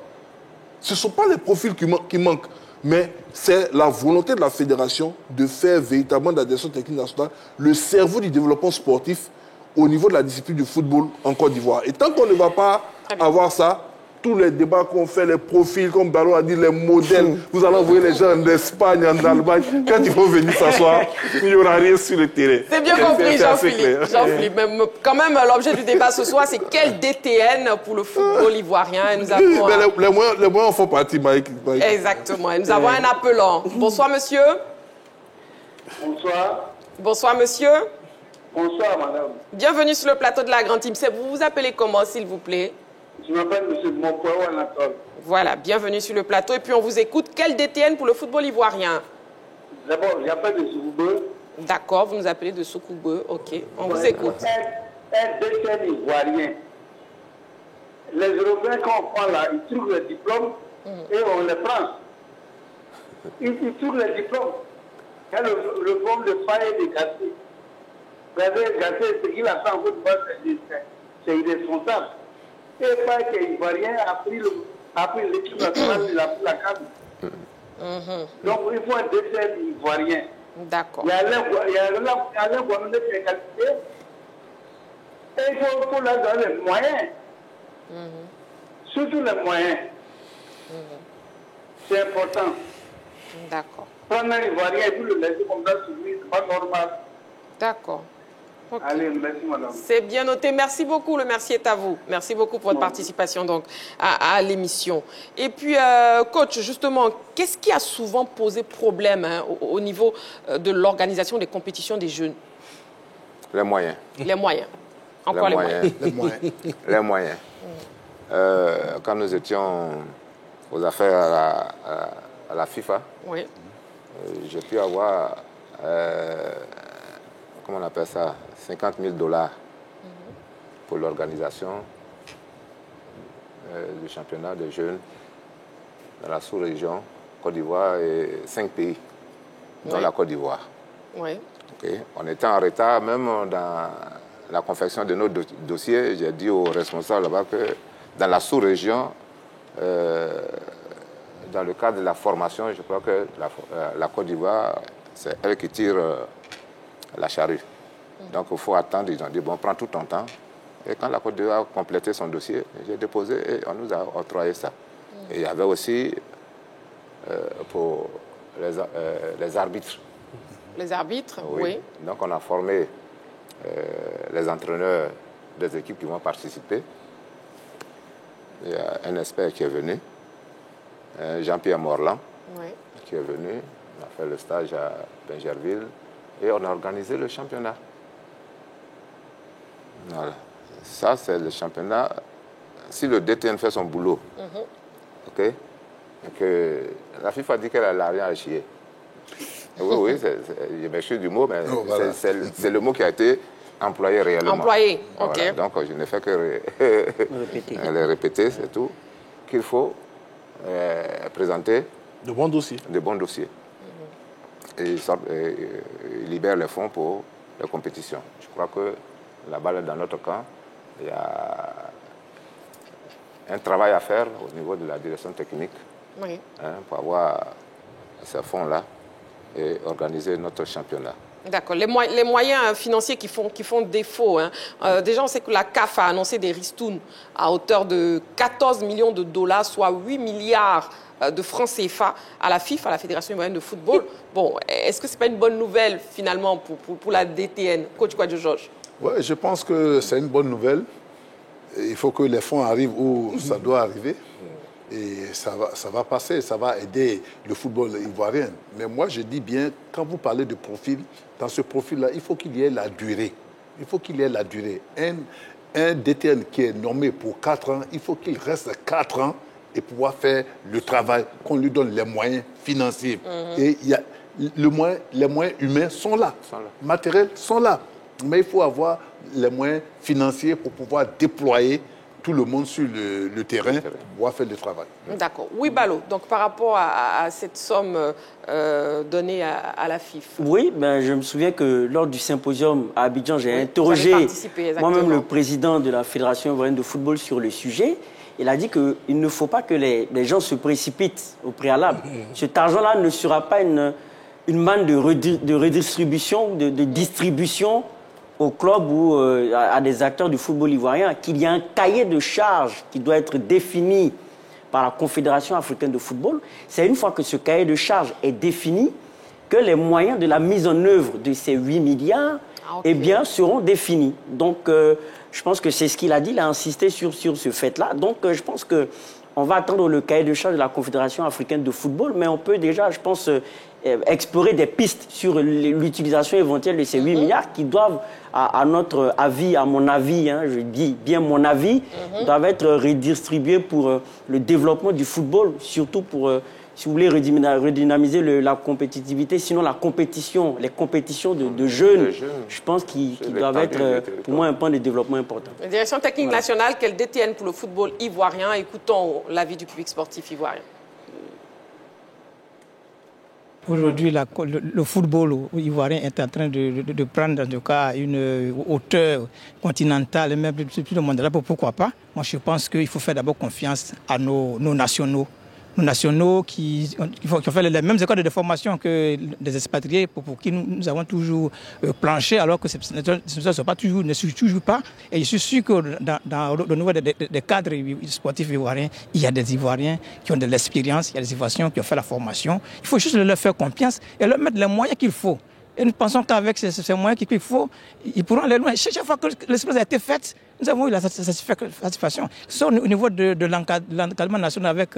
Ce ne sont pas les profils qui manquent, mais c'est la volonté de la fédération de faire véritablement de la direction technique nationale le cerveau du développement sportif au niveau de la discipline du football en Côte d'Ivoire. Et tant qu'on ne va pas avoir ça, tous les débats qu'on fait, les profils, comme Ballot a dit, les modèles, vous allez envoyer les gens en Espagne, en Allemagne, quand ils vont venir s'asseoir, il n'y aura rien sur le terrain. C'est bien compris, Jean-Philippe. Mais quand même, l'objet du débat ce soir, c'est quel DTN pour le football ivoirien. Et nous avons, les moyens en font partie, Mike. Exactement. Et nous avons un appelant. Bonsoir, monsieur. Bonsoir. Bonsoir, monsieur. Bonsoir, madame. Bienvenue sur le plateau de la Grande Team. Vous vous appelez comment, s'il vous plaît? Je m'appelle M. Mopoao Anatole. Voilà, bienvenue sur le plateau. Et puis, on vous écoute. Quel DTN pour le football ivoirien? D'abord, j'appelle de Soukoube. D'accord, vous nous appelez de Soukoube. OK, on vous écoute. Un DTN ivoirien. Les Européens, quand on prend là, ils trouvent les diplômes et on les prend. Ils trouvent les diplômes. Il y a le problème de Faye et de Gassé. Gassé, ce qu'il a fait en Côte d'Ivoire, c'est irresponsable. Et pas que les Ivoiriens a pris l'équipe nationale, il a pris la CAN. Donc il faut un DTN ivoirien. D'accord. Il y a Alain Guamende qui est qualifié, Et il faut leur donner les moyens. Surtout les moyens. C'est important. D'accord. Prendre un Ivoirien et puis le laisser comme ça sur lui, c'est pas normal. D'accord. Okay. Allez, merci madame. C'est bien noté. Merci beaucoup. Le merci est à vous. Merci beaucoup pour votre participation donc, à l'émission. Et puis, coach, justement, qu'est-ce qui a souvent posé problème au niveau de l'organisation des compétitions des jeunes? Les moyens. Les moyens. Encore les moyens. Les moyens. Quand nous étions aux affaires à la FIFA, oui. J'ai pu avoir, comment on appelle ça, $50 000 pour l'organisation du championnat de jeunes dans la sous-région, Côte d'Ivoire et 5 pays, dont la Côte d'Ivoire. Oui. Okay. On était en retard même dans la confection de nos dossiers. J'ai dit aux responsables là-bas que dans la sous-région, dans le cadre de la formation, je crois que la Côte d'Ivoire, c'est elle qui tire la charrue. Donc il faut attendre. Ils ont dit, bon, prends tout ton temps. Et quand la Côte d'Ivoire a complété son dossier, j'ai déposé et on nous a octroyé ça. Et il y avait aussi pour les arbitres. Les arbitres, oui. Donc on a formé les entraîneurs des équipes qui vont participer. Il y a un expert qui est venu, Jean-Pierre Morland, qui est venu. On a fait le stage à Bingerville et on a organisé le championnat. Voilà. Ça, c'est le championnat. Si le DTN fait son boulot, ok, et que la FIFA dit qu'elle n'a rien à chier. Oui, je m'excuse du mot, mais c'est le mot qui a été employé réellement. Employé, ok. Voilà. Donc, je ne fais que le répéter, c'est tout. Qu'il faut présenter de bons dossiers. De bons dossiers. Et ils libèrent les fonds pour les compétitions. Je crois que la balle est dans notre camp. Il y a un travail à faire au niveau de la direction technique pour avoir ces fonds-là et organiser notre championnat. D'accord. Les moyens financiers qui font défaut. Déjà, on sait que la CAF a annoncé des ristournes à hauteur de 14 millions de $, soit 8 milliards de francs CFA à la FIFA, à la Fédération ivoirienne de football. Bon, est-ce que ce n'est pas une bonne nouvelle, finalement, pour la DTN? Coach Kouadio Georges. Oui, je pense que c'est une bonne nouvelle. Il faut que les fonds arrivent où ça doit arriver. Et ça va passer, ça va aider le football ivoirien. Mais moi, je dis bien, quand vous parlez de profil, dans ce profil-là, il faut qu'il y ait la durée. Il faut qu'il y ait la durée. Un DTN qui est nommé pour 4 ans, il faut qu'il reste 4 ans et pouvoir faire le travail, qu'on lui donne les moyens financiers. Et il y a les moyens humains sont là, matériels sont là. Mais il faut avoir les moyens financiers pour pouvoir déployer tout le monde sur le terrain pour pouvoir faire le travail. D'accord. Oui, Balo, donc par rapport à cette somme donnée à la FIFA. Oui, ben, je me souviens que lors du symposium à Abidjan, j'ai interrogé moi-même le président de la Fédération ivoirienne de football sur le sujet. Il a dit qu'il ne faut pas que les gens se précipitent au préalable. Cet argent-là ne sera pas une manne de redistribution, de distribution au club ou à des acteurs du football ivoirien, qu'il y a un cahier de charges qui doit être défini par la Confédération africaine de football. C'est une fois que ce cahier de charges est défini que les moyens de la mise en œuvre de ces 8 milliards eh bien, seront définis. Donc, je pense que c'est ce qu'il a dit, il a insisté sur ce fait-là. Donc, je pense qu'on va attendre le cahier de charges de la Confédération africaine de football, mais on peut déjà, je pense, explorer des pistes sur l'utilisation éventuelle de ces 8 milliards qui doivent, à notre avis, à mon avis, je dis bien mon avis, doivent être redistribués pour le développement du football, surtout pour, si vous voulez, redynamiser la compétitivité, sinon la compétition, les compétitions de jeunes, je pense qu'ils doivent être, pour moi, un point de développement important. La direction technique nationale qu'elle détienne pour le football ivoirien, écoutons l'avis du public sportif ivoirien. Aujourd'hui, le football ivoirien est en train de prendre en tout cas une hauteur continentale, même plus de mondiale. Pourquoi pas? Moi, je pense qu'il faut faire d'abord confiance à nos nationaux. nationaux qui ont fait les mêmes écoles de formation que des expatriés pour qui nous avons toujours planché, alors que ce ne suit toujours pas. Et je suis sûr que dans le niveau des cadres sportifs ivoiriens, il y a des Ivoiriens qui ont de l'expérience, il y a des Ivoiriens qui ont fait la formation. Il faut juste leur faire confiance et leur mettre les moyens qu'il faut. Et nous pensons qu'avec ces moyens qu'il faut, ils pourront aller loin. Chaque fois que l'expérience a été faite, nous avons eu la satisfaction. Au niveau de l'encadrement national avec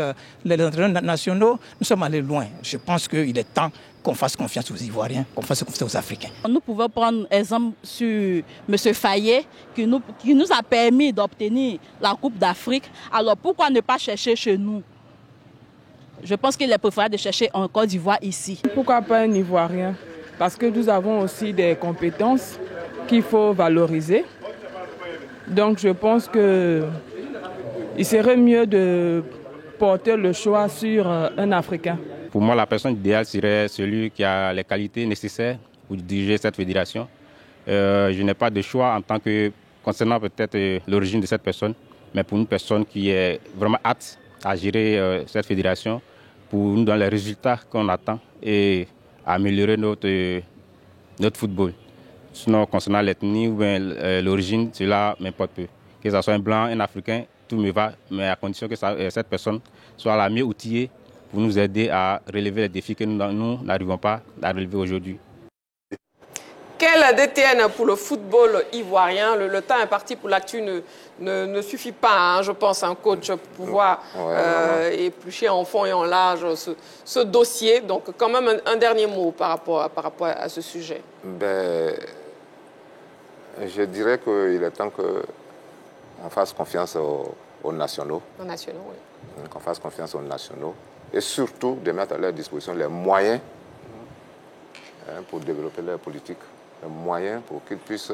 les entraîneurs nationaux, nous sommes allés loin. Je pense qu'il est temps qu'on fasse confiance aux Ivoiriens, qu'on fasse confiance aux Africains. Nous pouvons prendre exemple sur M. Fayet, qui nous a permis d'obtenir la Coupe d'Afrique. Alors pourquoi ne pas chercher chez nous? Je pense qu'il est préférable de chercher en Côte d'Ivoire ici. Pourquoi pas un Ivoirien? Parce que nous avons aussi des compétences qu'il faut valoriser. Donc je pense qu'il serait mieux de porter le choix sur un Africain. Pour moi, la personne idéale serait celui qui a les qualités nécessaires pour diriger cette fédération. Je n'ai pas de choix en tant que concernant peut-être l'origine de cette personne, mais pour une personne qui est vraiment apte à gérer cette fédération, pour nous donner les résultats qu'on attend et améliorer notre football. Sinon, concernant l'ethnie ou l'origine, cela m'importe peu. Que ce soit un blanc, un africain, tout me va, mais à condition que cette personne soit la mieux outillée pour nous aider à relever les défis que nous n'arrivons pas à relever aujourd'hui. Quel DTN pour le football ivoirien? Le temps imparti pour l'actu ne suffit pas, hein, je pense, un coach pour pouvoir éplucher en fond et en large ce dossier. Donc, quand même, un dernier mot par rapport à ce sujet. Je dirais qu'il est temps qu'on fasse confiance aux nationaux. Aux nationaux, oui. Qu'on fasse confiance aux nationaux et surtout de mettre à leur disposition les moyens pour développer leur politique. Les moyens pour qu'ils puissent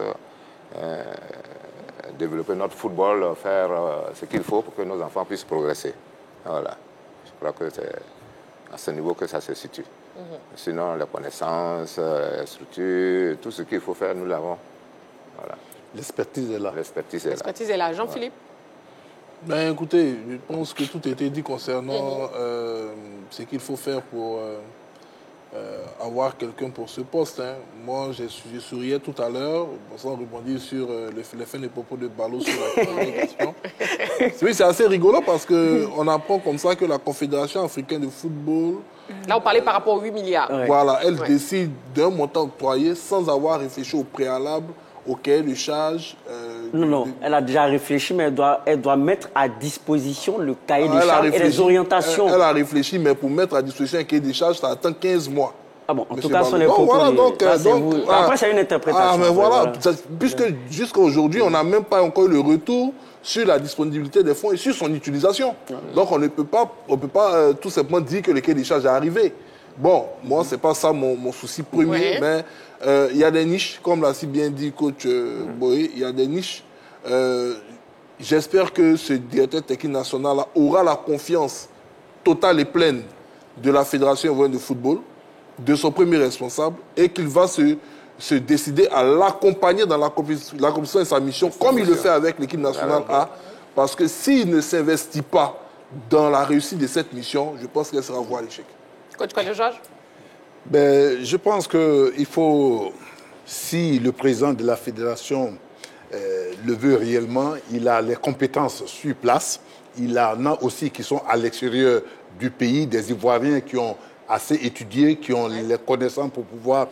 développer notre football, faire ce qu'il faut pour que nos enfants puissent progresser. Voilà. Je crois que c'est à ce niveau que ça se situe. Sinon, les connaissances, les structures, tout ce qu'il faut faire, nous l'avons. Voilà. L'expertise est là. L'expertise est là. Jean-Philippe? Ben, écoutez, je pense que tout a été dit concernant ce qu'il faut faire pour avoir quelqu'un pour ce poste. Hein. Moi, je souriais tout à l'heure, sans rebondir sur les fins des propos de Ballot sur la question. Oui, c'est assez rigolo parce qu'on apprend comme ça que la Confédération africaine de football... Là, on parlait par rapport aux 8 milliards. Voilà, elle décide d'un montant octroyé sans avoir réfléchi au préalable, au cahier de charge. Non, elle a déjà réfléchi, mais elle doit mettre à disposition le cahier de charge et les orientations. Elle a réfléchi, mais pour mettre à disposition un cahier de charge, ça attend 15 mois. Ah bon, en tout cas, ce n'est pas après, c'est une interprétation. Ah, mais voilà, puisque jusqu'à aujourd'hui, on n'a même pas encore le retour sur la disponibilité des fonds et sur son utilisation. Donc, on ne peut pas, tout simplement dire que le cahier de charge est arrivé. Bon, moi, ce n'est pas ça mon souci premier, mais il y a des niches, comme l'a si bien dit coach Boé, il y a des niches. J'espère que ce directeur technique national aura la confiance totale et pleine de la Fédération ivoirienne de football, de son premier responsable, et qu'il va se décider à l'accompagner dans l'accomplissement de sa mission, comme il le fait avec l'équipe nationale A, parce que s'il ne s'investit pas dans la réussite de cette mission, je pense qu'elle sera vouée à l'échec. Coach Georges? Je pense qu'il faut, si le président de la fédération le veut réellement, il a les compétences sur place, il en a aussi qui sont à l'extérieur du pays, des Ivoiriens qui ont assez étudié, qui ont les connaissances pour pouvoir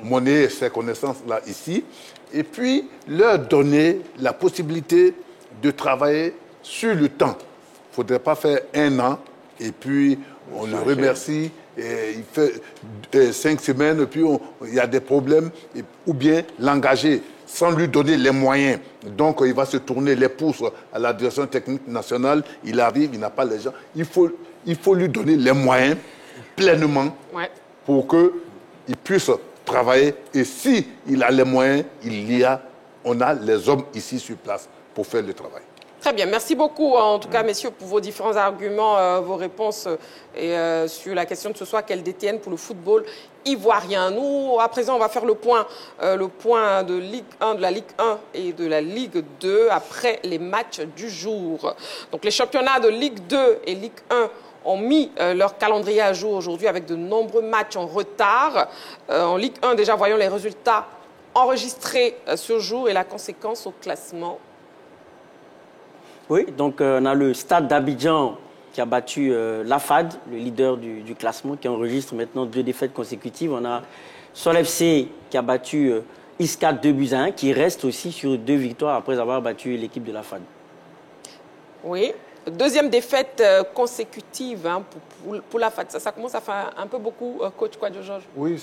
monnayer ces connaissances-là ici, et puis leur donner la possibilité de travailler sur le temps. Il ne faudrait pas faire 1 an, et puis on le remercie, et il fait 5 semaines, et puis il y a des problèmes, ou bien l'engager sans lui donner les moyens. Donc il va se tourner les pouces à la direction technique nationale, il arrive, il n'a pas les gens. Il faut lui donner les moyens pleinement pour qu'il puisse travailler. Et s'il a les moyens, on a les hommes ici sur place pour faire le travail. Très bien, merci beaucoup en tout cas messieurs pour vos différents arguments, vos réponses sur la question de ce soir, quel DTN pour le football ivoirien. Nous, à présent, on va faire le point de Ligue 1, de la Ligue 1 et de la Ligue 2 après les matchs du jour. Donc les championnats de Ligue 2 et Ligue 1 ont mis leur calendrier à jour aujourd'hui avec de nombreux matchs en retard. En Ligue 1, déjà, voyons les résultats enregistrés ce jour et la conséquence au classement. Oui, donc on a le Stade d'Abidjan qui a battu l'AFAD, le leader du classement, qui enregistre maintenant 2 défaites consécutives. On a Sol FC qui a battu Isca 2-1, qui reste aussi sur 2 victoires après avoir battu l'équipe de l'AFAD. Oui. Deuxième défaite consécutive pour la FAD. Ça commence à faire un peu beaucoup, coach Kouadio Georges. Oui,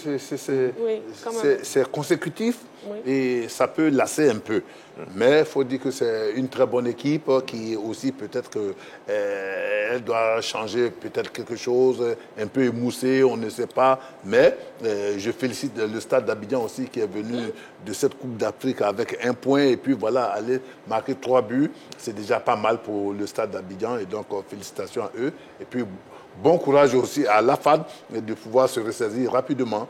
c'est consécutif et ça peut lasser un peu. Mais il faut dire que c'est une très bonne équipe qui aussi peut-être qu'elle doit changer peut-être quelque chose, un peu émoussée, on ne sait pas. Mais je félicite le Stade d'Abidjan aussi qui est venu de cette Coupe d'Afrique avec 1 point et puis voilà, aller marquer 3 buts. C'est déjà pas mal pour le Stade d'Abidjan et donc félicitations à eux. Et puis bon courage aussi à l'AFAD de pouvoir se ressaisir rapidement.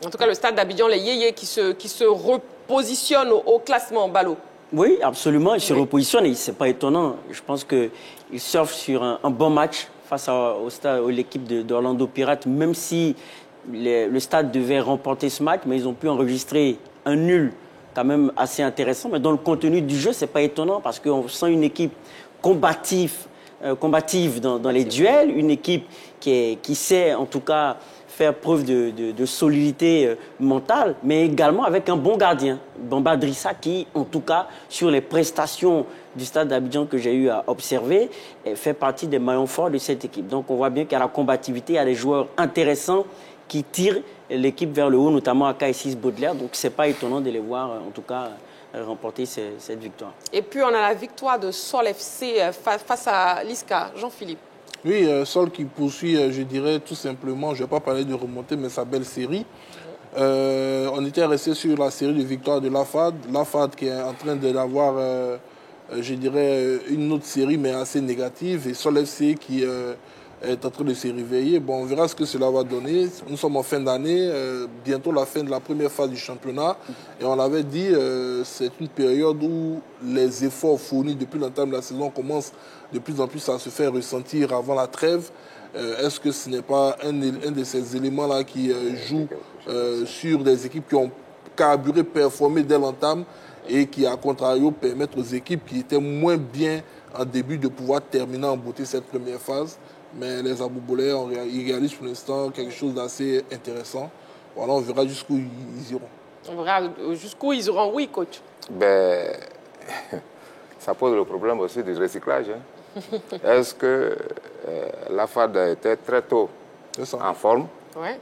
En tout cas, le Stade d'Abidjan, les yéyés qui se repositionnent au classement, Ballot. Oui, absolument, ils se repositionnent et ce n'est pas étonnant. Je pense qu'ils surfent sur un bon match face à l'équipe d'Orlando Pirates, même si le Stade devait remporter ce match, mais ils ont pu enregistrer un nul quand même assez intéressant. Mais dans le contenu du jeu, ce n'est pas étonnant parce qu'on sent une équipe combative dans les duels, une équipe qui sait en tout cas faire preuve de solidité mentale, mais également avec un bon gardien, Bamba Drissa, qui en tout cas sur les prestations du Stade d'Abidjan que j'ai eu à observer, fait partie des maillons forts de cette équipe. Donc on voit bien qu'il y a la combativité, il y a des joueurs intéressants qui tirent l'équipe vers le haut, notamment à K6 Baudelaire, donc ce n'est pas étonnant de les voir en tout cas remporter cette victoire. Et puis on a la victoire de Sol FC face à l'ISCA. Jean-Philippe. Oui, Sol qui poursuit, je dirais tout simplement, je ne vais pas parler de remontée, mais sa belle série. On était resté sur la série de victoires de l'AFAD. L'AFAD qui est en train d'avoir, je dirais, une autre série, mais assez négative. Et Sol FC qui est en train de se réveiller. Bon, on verra ce que cela va donner. Nous sommes en fin d'année, bientôt la fin de la première phase du championnat. Et on l'avait dit, c'est une période où les efforts fournis depuis l'entame de la saison commencent de plus en plus à se faire ressentir avant la trêve. Est-ce que ce n'est pas un de ces éléments-là qui joue sur des équipes qui ont carburé, performé dès l'entame et qui, à contrario, permettent aux équipes qui étaient moins bien en début de pouvoir terminer en beauté cette première phase? Mais les Aboubolaires, ils réalisent pour l'instant quelque chose d'assez intéressant. Voilà, on verra jusqu'où ils iront. On verra jusqu'où ils iront, oui, coach. Ben, ça pose le problème aussi du recyclage. Hein. Est-ce que l'AFAD était très tôt en forme? Ouais.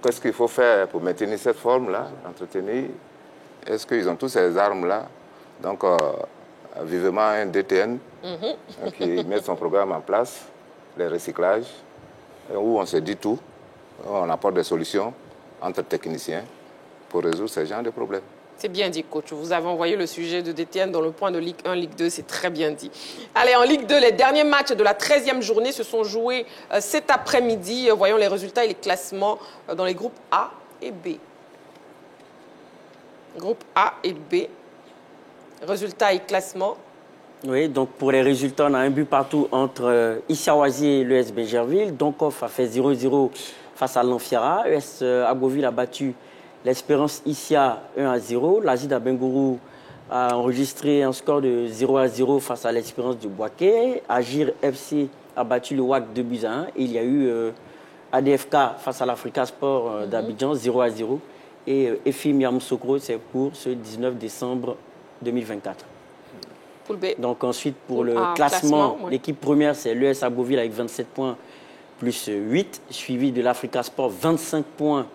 Qu'est-ce qu'il faut faire pour maintenir cette forme-là, entretenir? Est-ce qu'ils ont tous ces armes-là? Donc, vivement un DTN qui met son programme en place, les recyclages, où on se dit tout, on apporte des solutions entre techniciens pour résoudre ce genre de problèmes. C'est bien dit, coach. Vous avez envoyé le sujet de DTN dans le point de Ligue 1, Ligue 2, c'est très bien dit. Allez, en Ligue 2, les derniers matchs de la 13e journée se sont joués cet après-midi. Voyons les résultats et les classements dans les groupes A et B. Groupe A et B. Résultats et classements. Oui, donc pour les résultats, on a un but partout entre Issaouazi et l'ES Bégerville. Donkoff a fait 0-0 face à l'Anfiara. ES Agoville a battu l'Espérance Issia 1-0. L'Azid Abengourou a enregistré un score de 0-0 face à l'Espérance du Boaké. Agir FC a battu le WAC 2-1. Et il y a eu ADFK face à l'Africa Sport d'Abidjan 0-0. Et EFIM Yamoussoukro, c'est pour ce 19 décembre 2024. Donc ensuite, pour le classement, l'équipe première, c'est l'ES Agoville avec 27 points plus 8, suivi de l'Africa Sport, 25 points.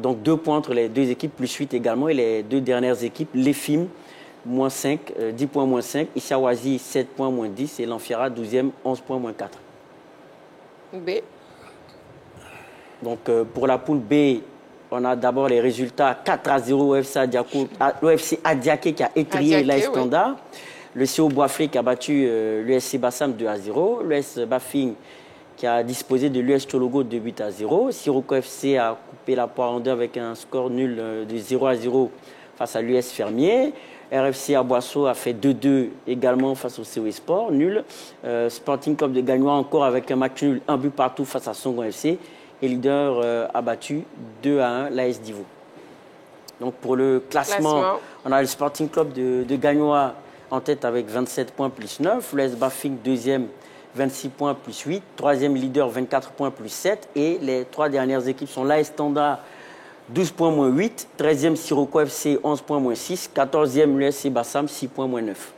Donc 2 points entre les deux équipes, plus 8 également. Et les deux dernières équipes, l'EFIM, moins 5, 10 points moins 5. Issaouazi, 7 points moins 10. Et l'Anfiara, 12e, 11 points moins 4. B. Donc pour la poule B, on a d'abord les résultats 4-0 l'OFC Adiaké qui a étrié l'AS Standard. Oui. Le CO Boisflé qui a battu l'USC Bassam 2-0. L'US Bafing qui a disposé de l'US Chologo 2-0. Sirocco FC a coupé la poire en deux avec un score nul de 0-0 face à l'US Fermier. RFC Aboisseau a fait 2-2 également face au COE Sport, nul. Sporting Club de Gagnois encore avec un match nul, un but partout face à Songon FC. Et leader a battu 2-1 l'AS Divo. Donc pour le classement, on a le Sporting Club de Gagnois en tête avec 27 points plus 9. L'AS Bafing deuxième, 26 points plus 8. Troisième leader, 24 points plus 7. Et les trois dernières équipes sont l'AS Standard, 12 points moins 8, 13e Sirocco FC, 11 points moins 6, 14e l'USC Bassam, 6 points moins 9.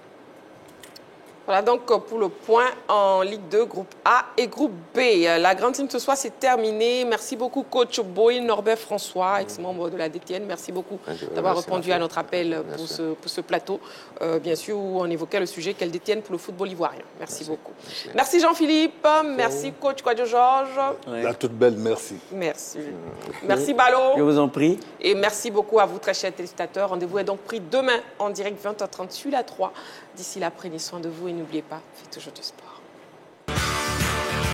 Voilà donc pour le point en Ligue 2, groupe A et groupe B. La grande team ce soir, c'est terminé. Merci beaucoup, coach Boy Norbert François, ex-membre de la DTN. Merci beaucoup d'avoir répondu à notre appel pour ce plateau, bien sûr, où on évoquait le sujet qu'elle détienne pour le football ivoirien. Merci beaucoup. Merci Jean-Philippe, merci coach Kouadio Georges. La toute belle, merci. Merci. Merci Balo. Je vous en prie. Et merci beaucoup à vous, très chers téléspectateurs. Rendez-vous est donc pris demain en direct 20h30 sur la 3. D'ici là, prenez soin de vous et n'oubliez pas, faites toujours du sport.